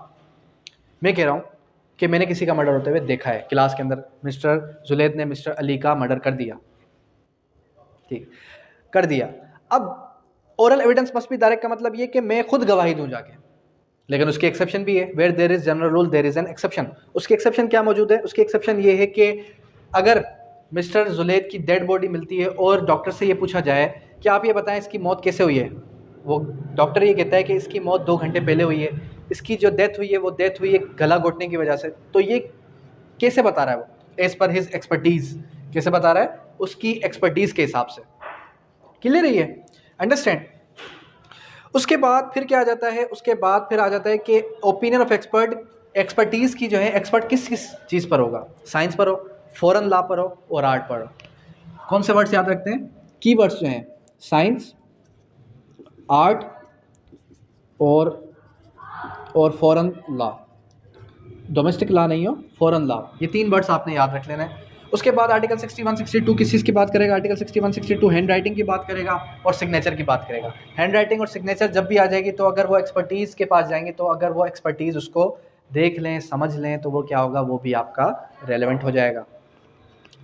मैं कह रहा हूँ कि मैंने किसी का मर्डर होते हुए देखा है, क्लास के अंदर मिस्टर जुलैद ने मिस्टर अली का मर्डर कर दिया, ठीक, कर दिया। अब oral evidence must be direct का मतलब ये कि मैं खुद गवाही दूं जाके, लेकिन उसकी एक्सेप्शन भी है। Where there is general rule there is an exception. उसकी एक्सेप्शन क्या मौजूद है? उसकी एक्सेप्शन ये है कि अगर मिस्टर जुलैद की डेड बॉडी मिलती है और डॉक्टर से ये पूछा जाए कि आप ये बताएं इसकी मौत कैसे हुई है, वो डॉक्टर ये कहता है कि इसकी मौत 2 घंटे पहले हुई है, इसकी जो डेथ हुई है वो डेथ हुई है गला घोटने की वजह से, तो ये कैसे बता रहा है वो? As per his expertise. कैसे बता रहा है? उसकी एक्सपर्टीज़ के हिसाब से। क्लियर है ये? अंडरस्टैंड? उसके बाद फिर क्या आ जाता है? उसके बाद फिर आ जाता है कि ओपिनियन ऑफ एक्सपर्ट, एक्सपर्टीज़ की जो है, एक्सपर्ट किस किस चीज़ पर होगा? साइंस पर हो, फॉरेन लॉ पर हो और आर्ट पर हो। कौन से वर्ड्स याद रखते हैं? की वर्ड्स जो हैं साइंस, आर्ट और फॉरेन लॉ। डोमेस्टिक लॉ नहीं हो, फॉरेन लॉ। ये 3 वर्ड्स आपने याद रख लेना है। उसके बाद आर्टिकल 61, 62 किस चीज़ की बात करेगा? आर्टिकल 61, 62 हैंड राइटिंग की बात करेगा और सिग्नेचर की बात करेगा। हैंड राइटिंग और सिग्नेचर जब भी आ जाएगी तो अगर वो एक्सपर्टीज़ के पास जाएंगे, तो अगर वो एक्सपर्टीज़ उसको देख लें, समझ लें, तो वो क्या होगा? वो भी आपका रेलेवेंट हो जाएगा।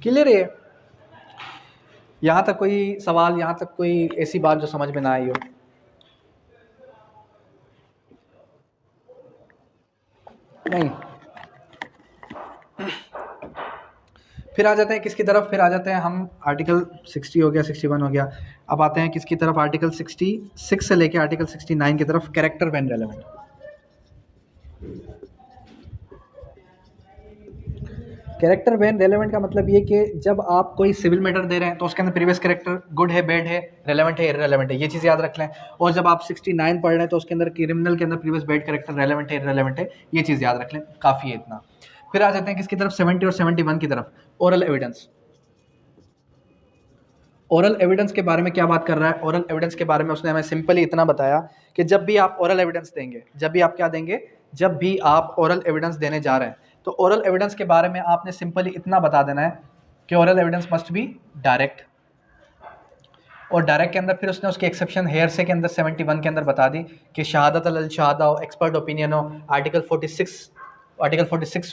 क्लियर है? यहाँ तक कोई सवाल, यहाँ तक कोई ऐसी बात जो समझ में ना आई हो? नहीं। फिर आ जाते हैं किसकी तरफ? फिर आ जाते हैं हम, आर्टिकल 60 हो गया, 61 हो गया। अब आते हैं किसकी तरफ? आर्टिकल 66 से लेके आर्टिकल 69 की तरफ, character when relevant. Character when relevant का मतलब ये कि जब आप कोई सिविल मैटर दे रहे हैं तो उसके अंदर प्रीवियस कैरेक्टर गुड है, बैड है, रेलेवेंट है, इररेलेवेंट है, ये चीज़ याद रख लें। और जब आप 69 पढ़ रहे हैं तो उसके अंदर क्रिमिनल के अंदर प्रीवियस बैड कैरेक्टर रेलेवेंट है, इररेलेवेंट है, ये चीज़ याद रख लें, काफ़ी है इतना। फिर आ जाते हैं किसकी तरफ? 70 और 71 की तरफ, ओरल एविडेंस। ओरल एविडेंस के बारे में क्या बात कर रहा है? ओरल एविडेंस के बारे में उसने हमें सिंपली इतना बताया कि जब भी आप ओरल एविडेंस देंगे, जब भी आप क्या देंगे, जब भी आप ओरल एविडेंस देने जा रहे हैं, तो ओरल एविडेंस के बारे में आपने सिंपली इतना बता देना है कि oral evidence must be direct. और डायरेक्ट के अंदर फिर उसने उसकी एक्सेप्शन हेयरसे के अंदर 71 के अंदर बता दी कि शहादत अल शहादा हो, एक्सपर्ट ओपिनियन हो, आर्टिकल 46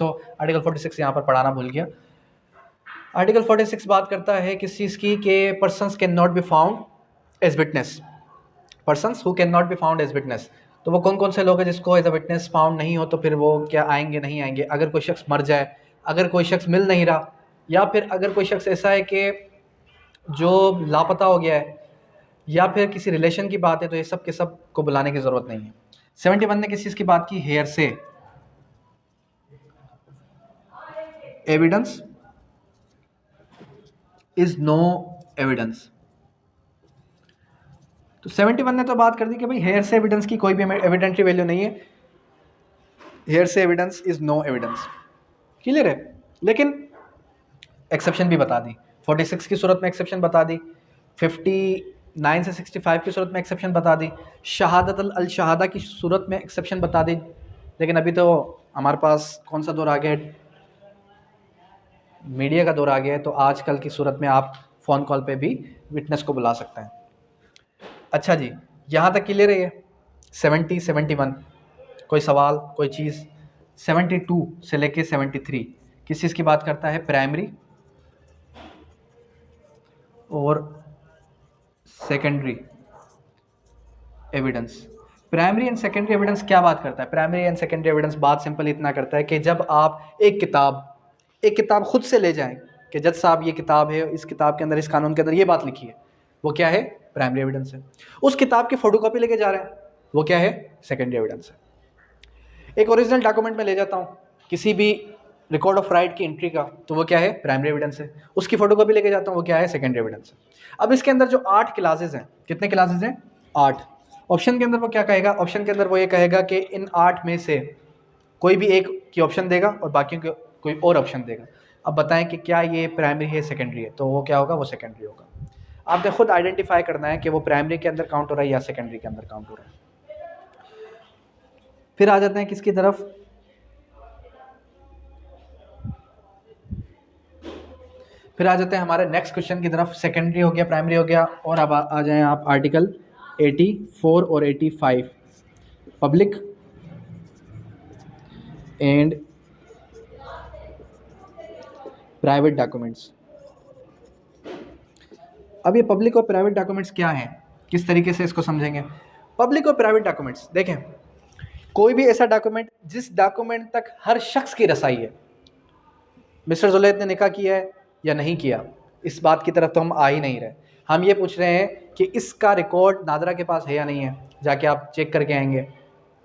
हो। आर्टिकल 46 यहाँ पर पढ़ाना भूल गया। आर्टिकल 46 बात करता है किस चीज़ की? कि persons can not be found as witness, persons who can not be found as witness. तो वो कौन कौन से लोग हैं जिसको एज अ विटनेस फाउंड नहीं हो, तो फिर वो क्या आएंगे? नहीं आएंगे। अगर कोई शख्स मर जाए, अगर कोई शख्स मिल नहीं रहा, या फिर अगर कोई शख्स ऐसा है कि जो लापता हो गया है, या फिर किसी रिलेशन की बात है, तो ये सब के सब को बुलाने की ज़रूरत नहीं है। 71 ने किस चीज़ की बात की? हेयर से एविडेंस इज नो एविडेंस। तो 71 ने तो बात कर दी कि भाई हेयर से एविडेंस की कोई भी एविडेंटरी वैल्यू नहीं है, hearsay evidence is no evidence. Clear है? लेकिन एक्सेप्शन भी बता दी, 46 की सूरत में एक्सेप्शन बता दी, 59 से 65 की सूरत में एक्सेप्शन बता दी, शहादत अल शहादा की सूरत में एक्सेप्शन बता दी। लेकिन अभी तो हमारे पास कौन सा दौर आ गया है? मीडिया का दौर आ गया है, तो आजकल की सूरत में आप फ़ोन कॉल पे भी विटनेस को बुला सकते हैं। अच्छा जी, यहाँ तक क्लियर है? 70, 71 कोई सवाल, कोई चीज़? 72 से लेके 73 किस चीज़ की बात करता है? प्राइमरी और secondary evidence. Primary and secondary evidence क्या बात करता है? प्राइमरी एंड सेकेंडरी एविडेंस बात सिंपल इतना करता है कि जब आप एक किताब खुद से ले जाएं कि जज साहब ये किताब है, इस किताब के अंदर, इस कानून के अंदर ये बात लिखी है, वो क्या है? प्राइमरी एविडेंस है। उस किताब की फोटोकॉपी लेके जा रहे हैं, वो क्या है? सेकेंडरी एविडेंस है। एक ओरिजिनल डॉक्यूमेंट में ले जाता हूँ किसी भी रिकॉर्ड ऑफ राइट की एंट्री का, तो वो क्या है? प्राइमरी एविडेंस है। उसकी फोटोकॉपी लेके जाता हूँ, वो क्या है? सेकेंडरी एविडेंस है। अब इसके अंदर जो 8 क्लासेज हैं, कितने क्लासेज हैं? 8। ऑप्शन के अंदर वो क्या कहेगा? ऑप्शन के अंदर वो ये कहेगा कि इन 8 में से कोई भी एक की ऑप्शन देगा और बाकियों को कोई और ऑप्शन देगा। अब बताएं कि क्या ये प्राइमरी है, सेकेंडरी है? तो वो क्या होगा? वो सेकेंडरी होगा। आपने खुद आइडेंटिफाई करना है कि वो प्राइमरी के अंदर काउंट हो रहा है या सेकेंडरी के अंदर काउंट हो रहा है। फिर आ जाते हैं किसकी तरफ, फिर आ जाते हैं हमारे नेक्स्ट क्वेश्चन की तरफ। सेकेंडरी हो गया, प्राइमरी हो गया, और अब आ जाएं आप आर्टिकल 84 और 85, पब्लिक एंड प्राइवेट डॉक्यूमेंट्स। अब ये पब्लिक और प्राइवेट डॉक्यूमेंट्स क्या हैं, किस तरीके से इसको समझेंगे। पब्लिक और प्राइवेट डॉक्यूमेंट्स, देखें कोई भी ऐसा डॉक्यूमेंट जिस डॉक्यूमेंट तक हर शख्स की रसाई है। मिस्टर जुलैद ने निकाह किया है या नहीं किया, इस बात की तरफ तो हम आ ही नहीं रहे। हम ये पूछ रहे हैं कि इसका रिकॉर्ड नादरा के पास है या नहीं है, जाके आप चेक करके आएंगे।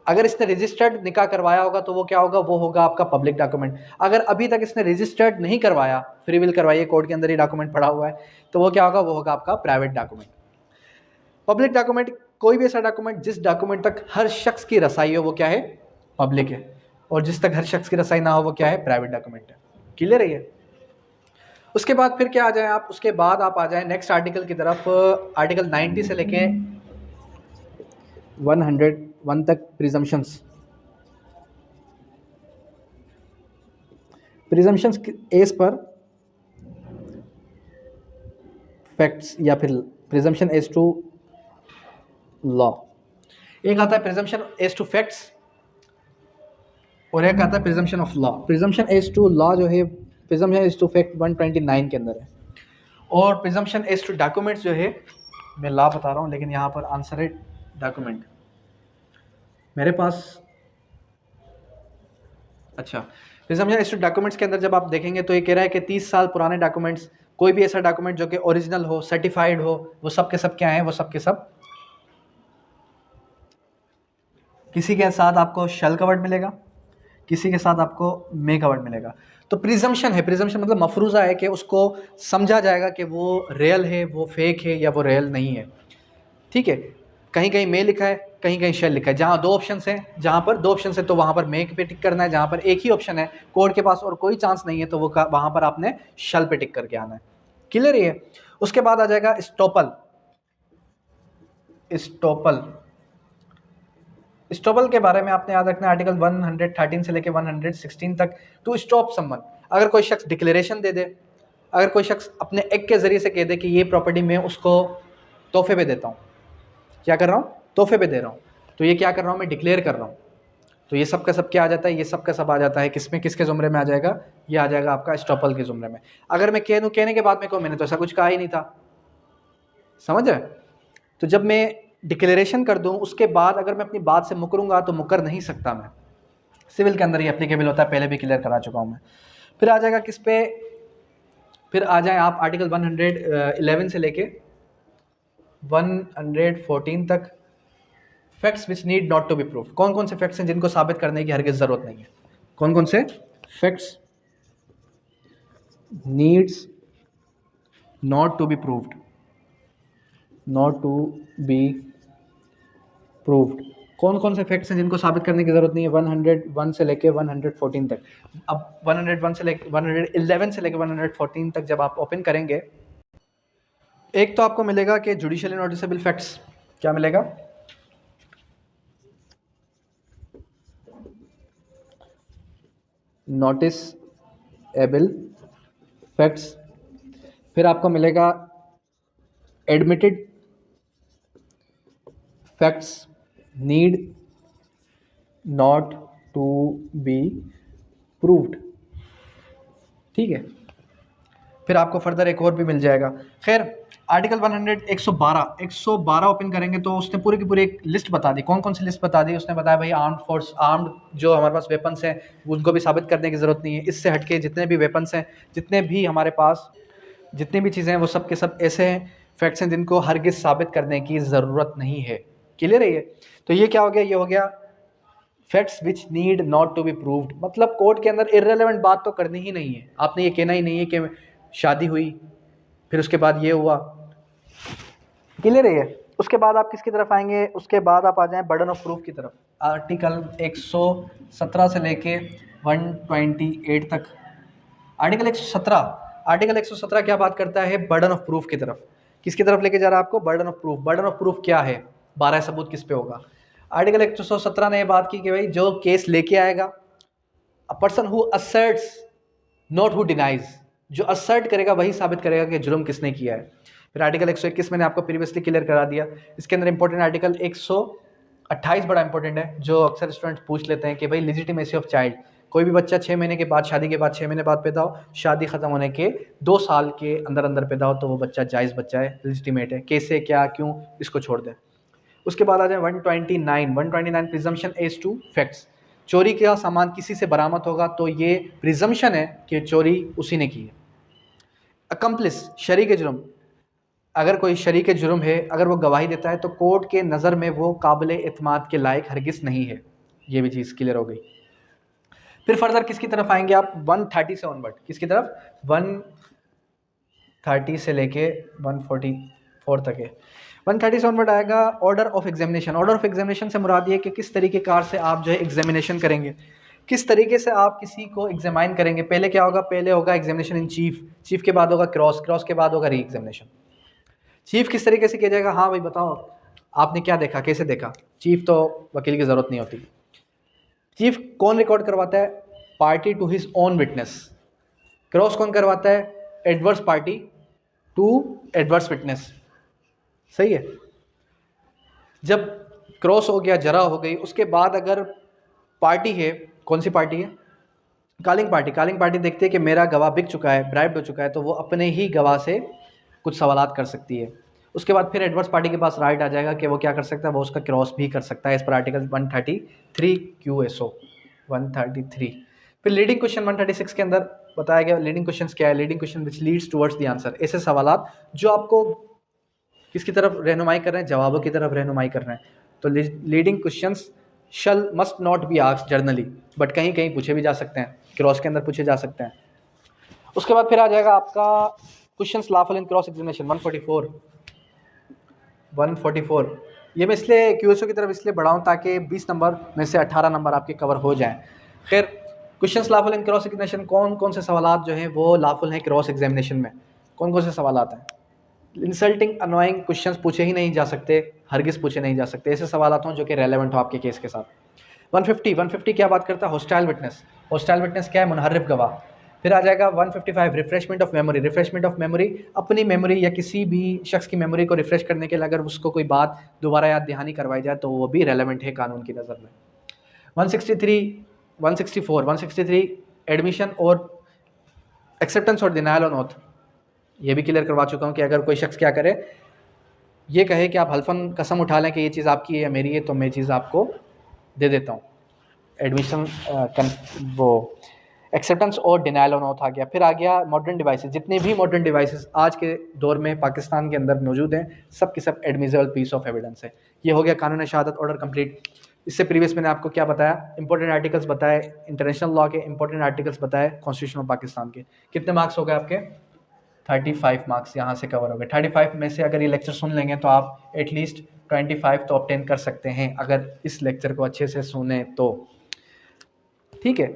अगर इसने रजिस्टर्ड निकाह करवाया होगा तो वो क्या होगा, वो होगा आपका पब्लिक डॉक्यूमेंट। अगर अभी तक इसने रजिस्टर्ड नहीं करवाया, फ्री विल करवाइए, कोर्ट के अंदर ही डॉक्यूमेंट पड़ा हुआ है, तो वो क्या होगा, वो होगा आपका प्राइवेट डॉक्यूमेंट। पब्लिक डॉक्यूमेंट कोई भी ऐसा डॉक्यूमेंट जिस डॉक्यूमेंट तक हर शख्स की रसाई हो, वो क्या है, पब्लिक है। और जिस तक हर शख्स की रसाई ना हो, वो क्या है, प्राइवेट डॉक्यूमेंट है। क्लियर है ये। उसके बाद फिर क्या आ जाए आप, उसके बाद आप आ जाए नेक्स्ट आर्टिकल की तरफ, आर्टिकल 90 से लेके 101 तक प्रिजम्पशंस। प्रिजम्पशंस एज पर फैक्ट्स या फिर प्रिजम्पशन एज टू लॉ। एक आता है प्रिजम्पशन एज टू फैक्ट्स और एक आता है presumption of law. Presumption as to law जो है, प्रिजम्पशन एज टू फैक्ट 129 के अंदर है। और प्रिजम्पशन एज टू डॉक्यूमेंट्स जो है, मैं लॉ बता रहा हूँ लेकिन यहाँ पर आंसर है डॉक्यूमेंट मेरे पास। अच्छा, प्रिजम्पशन एज टू डॉक्यूमेंट्स के अंदर जब आप देखेंगे तो ये कह रहा है कि 30 साल पुराने डॉक्यूमेंट्स, कोई भी ऐसा डॉक्यूमेंट जो कि ओरिजिनल हो, सर्टिफाइड हो, वो सब के सब क्या हैं, वो सब के सब किसी के साथ आपको शेल कवर्ड मिलेगा, किसी के साथ आपको मे कवर्ड मिलेगा। तो प्रिजम्पशन है, प्रिजम्पशन मतलब मफरूज़ा है कि उसको समझा जाएगा कि वो रियल है, वो फेक है, या वो रियल नहीं है। ठीक है, कहीं कहीं मे लिखा है, कहीं कहीं शेल लिखा है। जहाँ दो ऑप्शन हैं, जहाँ पर दो ऑप्शन है तो वहाँ पर मे पे टिक करना है। जहाँ पर एक ही ऑप्शन है, कोर्ट के पास और कोई चांस नहीं है, तो वो वहाँ पर आपने शेल पे टिक करके आना है। क्लियर है। उसके बाद आ जाएगा स्टॉपल। स्टॉपल के बारे में आपने याद रखना है, आर्टिकल 113 से लेकर 116 तक। टू स्टॉप समवन, अगर कोई शख्स डिक्लेरेशन दे दे, अगर कोई शख्स अपने एक्ट के ज़रिए से कह दे कि ये प्रॉपर्टी मैं उसको तोहफे पे देता हूँ, क्या कर रहा हूँ, तोहफे पे दे रहा हूँ, तो ये क्या कर रहा हूँ, मैं डिक्लेयर कर रहा हूँ। तो ये सब का सब क्या आ जाता है, ये सब का सब आ जाता है किसमें, किसके ज़ुमरे में आ जाएगा, ये आ जाएगा आपका स्टॉपल के ज़ुमरे में। अगर मैं कह दूँ, कहने के बाद में कहूँ मैंने तो ऐसा कुछ कहा ही नहीं था, समझ है। तो जब मैं डिक्लेरेशन कर दूं, उसके बाद अगर मैं अपनी बात से मुकरूंगा तो मुकर नहीं सकता मैं। सिविल के अंदर ही एप्लीकेबल होता है, पहले भी क्लियर करा चुका हूं मैं। फिर आ जाएगा किस पे, फिर आ जाए आप आर्टिकल 111 से लेके 114 तक, facts which need not to be proof. कौन कौन से फैक्ट्स हैं जिनको साबित करने की हरगिज़ ज़रूरत नहीं है, कौन कौन से facts needs not to be proved, not to be proved. कौन कौन से फैक्ट्स हैं जिनको साबित करने की ज़रूरत नहीं है, 101 से लेके 114 तक। अब 101 से लेके 111 से लेके 114 तक जब आप ओपन करेंगे, एक तो आपको मिलेगा कि जुडिशियली नोटिसेबल फैक्ट्स, क्या मिलेगा, नोटिस एबल फैक्ट्स। फिर आपको मिलेगा admitted facts need not to be proved. ठीक है, फिर आपको फर्दर एक और भी मिल जाएगा। खैर, आर्टिकल 112 ओपन करेंगे तो उसने पूरी की पूरी एक लिस्ट बता दी। कौन कौन सी लिस्ट बता दी, उसने बताया भाई आर्म्ड फोर्स, आर्म्ड जो हमारे पास वेपन्स हैं उनको भी साबित करने की ज़रूरत नहीं है। इससे हटके जितने भी वेपन्स हैं, जितने भी हमारे पास जितनी भी चीज़ें हैं, वो सब के सब ऐसे फैक्ट्स हैं जिनको हरगिज़ साबित करने की ज़रूरत नहीं है। क्लियर है ये। तो ये क्या हो गया, ये हो गया facts which need not to be proved. मतलब कोर्ट के अंदर इर्रेलेवेंट बात तो करनी ही नहीं है, आपने ये कहना ही नहीं है कि शादी हुई फिर उसके बाद ये हुआ। क्लियर है ये। उसके बाद आप किसकी तरफ आएंगे, उसके बाद आप आ जाएं बर्डन ऑफ प्रूफ की तरफ। आर्टिकल 117 से लेके 128 तक। आर्टिकल 117 क्या बात करता है, बर्डन ऑफ प्रूफ की तरफ। किसकी तरफ लेके जा रहा है आपको, burden of proof. Burden of proof क्या है, 12 सबूत किस पे होगा। आर्टिकल 117 ने ये बात की कि भाई जो केस लेके आएगा, a person who assets not who denies, जो असर्ट करेगा वही साबित करेगा कि जुर्म किसने किया है। फिर आर्टिकल 121 मैंने आपको प्रीवियसली क्लियर करा दिया। इसके अंदर इंपॉर्टेंट आर्टिकल 128 बड़ा इंपॉर्टेंट है, जो अक्सर स्टूडेंट्स पूछ लेते हैं कि भाई लेजिटिमेसी ऑफ चाइल्ड, कोई भी बच्चा 6 महीने के बाद, शादी के बाद 6 महीने बाद पैदा हो, शादी खत्म होने के 2 साल के अंदर अंदर पैदा हो, तो वो बच्चा जायज़ बच्चा है, लेजिटिमेट है। कैसे, क्या, क्यों, इसको छोड़ दें। उसके बाद आ जाए 129 प्रिजम्पशन एज टू फैक्ट्स। चोरी का सामान किसी से बरामद होगा तो ये प्रिजम्पशन है कि चोरी उसी ने की है। अकम्प्लिस, शरीक जुर्म, अगर कोई शरीक जुर्म है, अगर वो गवाही देता है तो कोर्ट के नज़र में वो काबिल एतमाद के लायक हरगिज़ नहीं है। ये भी चीज़ क्लियर हो गई। फिर फर्दर किसकी तरफ आएंगे आप? 130 से ऑनवर्ड। किसकी तरफ? 130 से लेके 144 तक है। 130 से ऑनवर्ड आएगा order of examination. Order of examination से मुराद ये कि किस तरीके कार से आप जो है एग्जामिनेशन करेंगे, किस तरीके से आप किसी को एग्जामाइन करेंगे। पहले क्या होगा? पहले होगा एग्जामिनेशन इन चीफ, चीफ के बाद होगा क्रॉस, क्रॉस के बाद होगा री एग्जामिनेशन। चीफ किस तरीके से किया जाएगा? हाँ भाई बताओ, आपने क्या देखा, कैसे देखा? चीफ तो वकील की ज़रूरत नहीं होती। चीफ कौन रिकॉर्ड करवाता है? Party to his own witness. Cross कौन करवाता है? Adverse party to adverse witness. सही है। जब क्रॉस हो गया, जरा हो गई, उसके बाद अगर पार्टी है, कौन सी पार्टी है? Calling party. कॉलिंग पार्टी देखती है कि मेरा गवाह बिक चुका है, ब्राइब्ड हो चुका है, तो वो अपने ही गवाह से कुछ सवालात कर सकती है। उसके बाद फिर एडवर्स पार्टी के पास राइट आ जाएगा कि वो क्या कर सकता है, वो उसका क्रॉस भी कर सकता है इस पर आर्टिकल 133 QSO 133। फिर लीडिंग क्वेश्चन 136 के अंदर बताया गया लीडिंग क्वेश्चन क्या है? Leading question which leads towards the answer. ऐसे सवालात जो आपको किसकी तरफ रहनुमाई कर रहे हैं? जवाबों की तरफ रहनुमाई कर रहे हैं। तो leading questions shall must not be asked generally, but कहीं कहीं पूछे भी जा सकते हैं, क्रॉस के अंदर पूछे जा सकते हैं। उसके बाद फिर आ जाएगा आपका क्वेश्चंस लॉफुल इन क्रॉस एग्जामिनेशन 144। ये मैं इसलिए QSO की तरफ इसलिए बढ़ाऊँ ताकि 20 नंबर में से 18 नंबर आपके कवर हो जाएं। खैर, क्वेश्चंस लॉफुल इन क्रॉस एग्जामिनेशन, कौन कौन से सवालात जो हैं वो लॉफुल हैं क्रॉस एग्जामिनेशन में? कौन कौन से सवालात हैं? इंसल्टिंग अनोइंग क्वेश्चंस पूछे ही नहीं जा सकते, हरगिज़ पूछे नहीं जा सकते। ऐसे सवालात हों जो कि रेलेवेंट हो आपके केस के साथ। 150 क्या बात करता है? Hostile witness. हॉस्टाइल विटनेस क्या है? मुनहर्रिफ गवाह। फिर आ जाएगा 155 refreshment of memory. Refreshment of memory, अपनी मेमोरी या किसी भी शख्स की मेमोरी को रिफ्रेश करने के लिए अगर उसको कोई बात दोबारा याद दहानी करवाई जाए तो वो भी रेलेवेंट है कानून की नज़र में। 163 एडमिशन और एक्सेप्टेंस और डिनायल ऑन ऑथ। ये भी क्लियर करवा चुका हूँ कि अगर कोई शख्स क्या करे, ये कहे कि आप हल्फन कसम उठा लें कि ये चीज़ आपकी है या मेरी है, तो मैं चीज़ आपको दे देता हूँ। एडमिशन वो एक्सेप्टेंस और डिनायल ऑन ऑथ आ गया। फिर आ गया मॉडर्न डिवाइसेस। जितने भी मॉडर्न डिवाइसेस आज के दौर में पाकिस्तान के अंदर मौजूद हैं, सब के सब एडमिसिबल पीस ऑफ एविडेंस है। ये हो गया कानून शहादत ऑर्डर कंप्लीट। इससे प्रीवियस मैंने आपको क्या बताया? इंपॉर्टेंट आर्टिकल्स बताए इंटरनेशनल लॉ के, इंपॉर्टेंट आर्टिकल्स बताए कॉन्स्टिट्यूशन ऑफ पाकिस्तान के। कितने मार्क्स हो गए आपके? 35 मार्क्स यहाँ से कवर हो गए। 35 में से अगर ये लेक्चर सुन लेंगे तो आप एटलीस्ट 25 तो ऑब्टेन कर सकते हैं, अगर इस लेक्चर को अच्छे से सुने तो। ठीक है,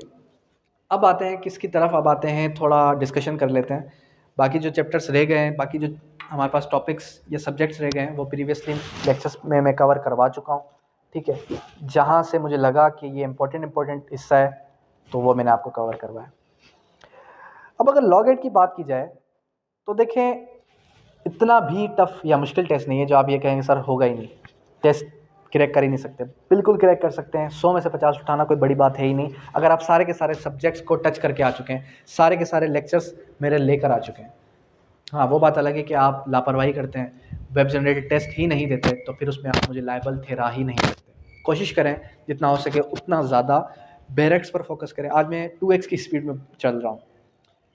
अब आते हैं किसकी तरफ? अब आते हैं थोड़ा डिस्कशन कर लेते हैं। बाकी जो चैप्टर्स रह गए हैं, बाकी जो हमारे पास टॉपिक्स या सब्जेक्ट्स रह गए हैं, वो प्रीवियसली लेक्चर्स में मैं कवर करवा चुका हूँ। ठीक है, जहाँ से मुझे लगा कि ये इंपॉर्टेंट हिस्सा है तो वो मैंने आपको कवर करवाया। अब अगर लॉ गेट की बात की जाए तो देखें, इतना भी टफ या मुश्किल टेस्ट नहीं है जो आप ये कहेंगे सर होगा ही नहीं, टेस्ट क्रैक कर ही नहीं सकते। बिल्कुल क्रैक कर सकते हैं। 100 में से 50 उठाना कोई बड़ी बात है ही नहीं, अगर आप सारे के सारे सब्जेक्ट्स को टच करके आ चुके हैं, सारे के सारे लेक्चर्स मेरे लेकर आ चुके हैं। हाँ, वो बात अलग है कि आप लापरवाही करते हैं, वेब जनरेटेड टेस्ट ही नहीं देते, तो फिर उसमें आप मुझे लायबल ठहरा ही नहीं सकते। कोशिश करें जितना हो सके उतना ज़्यादा बैरेक्स पर फोकस करें। आज मैं 2x की स्पीड में चल रहा हूँ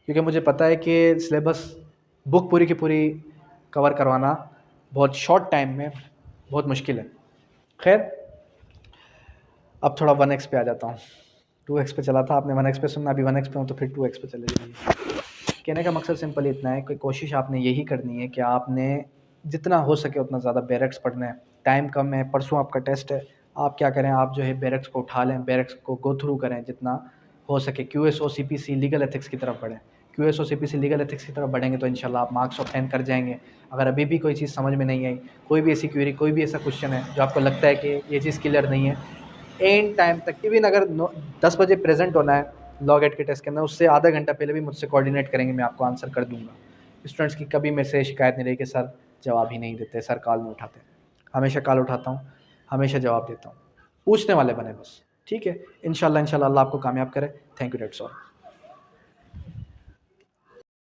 क्योंकि मुझे पता है कि सिलेबस बुक पूरी की पूरी कवर करवाना बहुत शॉर्ट टाइम में बहुत मुश्किल है। खैर, अब थोड़ा 1x पे आ जाता हूँ। 2x पे चला था, आपने 1x पे सुनना, अभी 1x पे हूँ तो फिर 2x पे चले जाइए। कहने का मकसद सिंपल इतना है कि कोशिश आपने यही करनी है कि आपने जितना हो सके उतना ज़्यादा बैरेक्स पढ़ना है। टाइम कम है, परसों आपका टेस्ट है, आप क्या करें, आप जो है बैरेक्स को उठा लें, बैरेक्स को गो थ्रू करें जितना हो सके। QSO CPC लीगल एथिक्स की तरफ बढ़ें। QS और CPC लीगल एथिक्स की तरफ बढ़ेंगे तो इंशाल्लाह आप मार्क्स ऑब्टेन कर जाएंगे। अगर अभी भी कोई चीज़ समझ में नहीं आई, कोई भी ऐसी क्वेरी, कोई भी ऐसा क्वेश्चन है जो आपको लगता है कि ये चीज़ क्लियर नहीं है, एंड टाइम तक, इवन अगर 10 बजे प्रेजेंट होना है लॉग एड के टेस्ट के अंदर, उससे आधा घंटा पहले भी मुझसे कोऑर्डिनेट करेंगे, मैं आपको आंसर कर दूंगा। स्टूडेंट्स की कभी मेरे से शिकायत नहीं रही कि सर जवाब ही नहीं देते, सर कॉल नहीं उठाते। हमेशा कॉल उठाता हूँ, हमेशा जवाब देता हूँ। पूछने वाले बने बस, ठीक है। इंशाल्लाह अल्लाह आपको कामयाब करे। Thank you, that's all.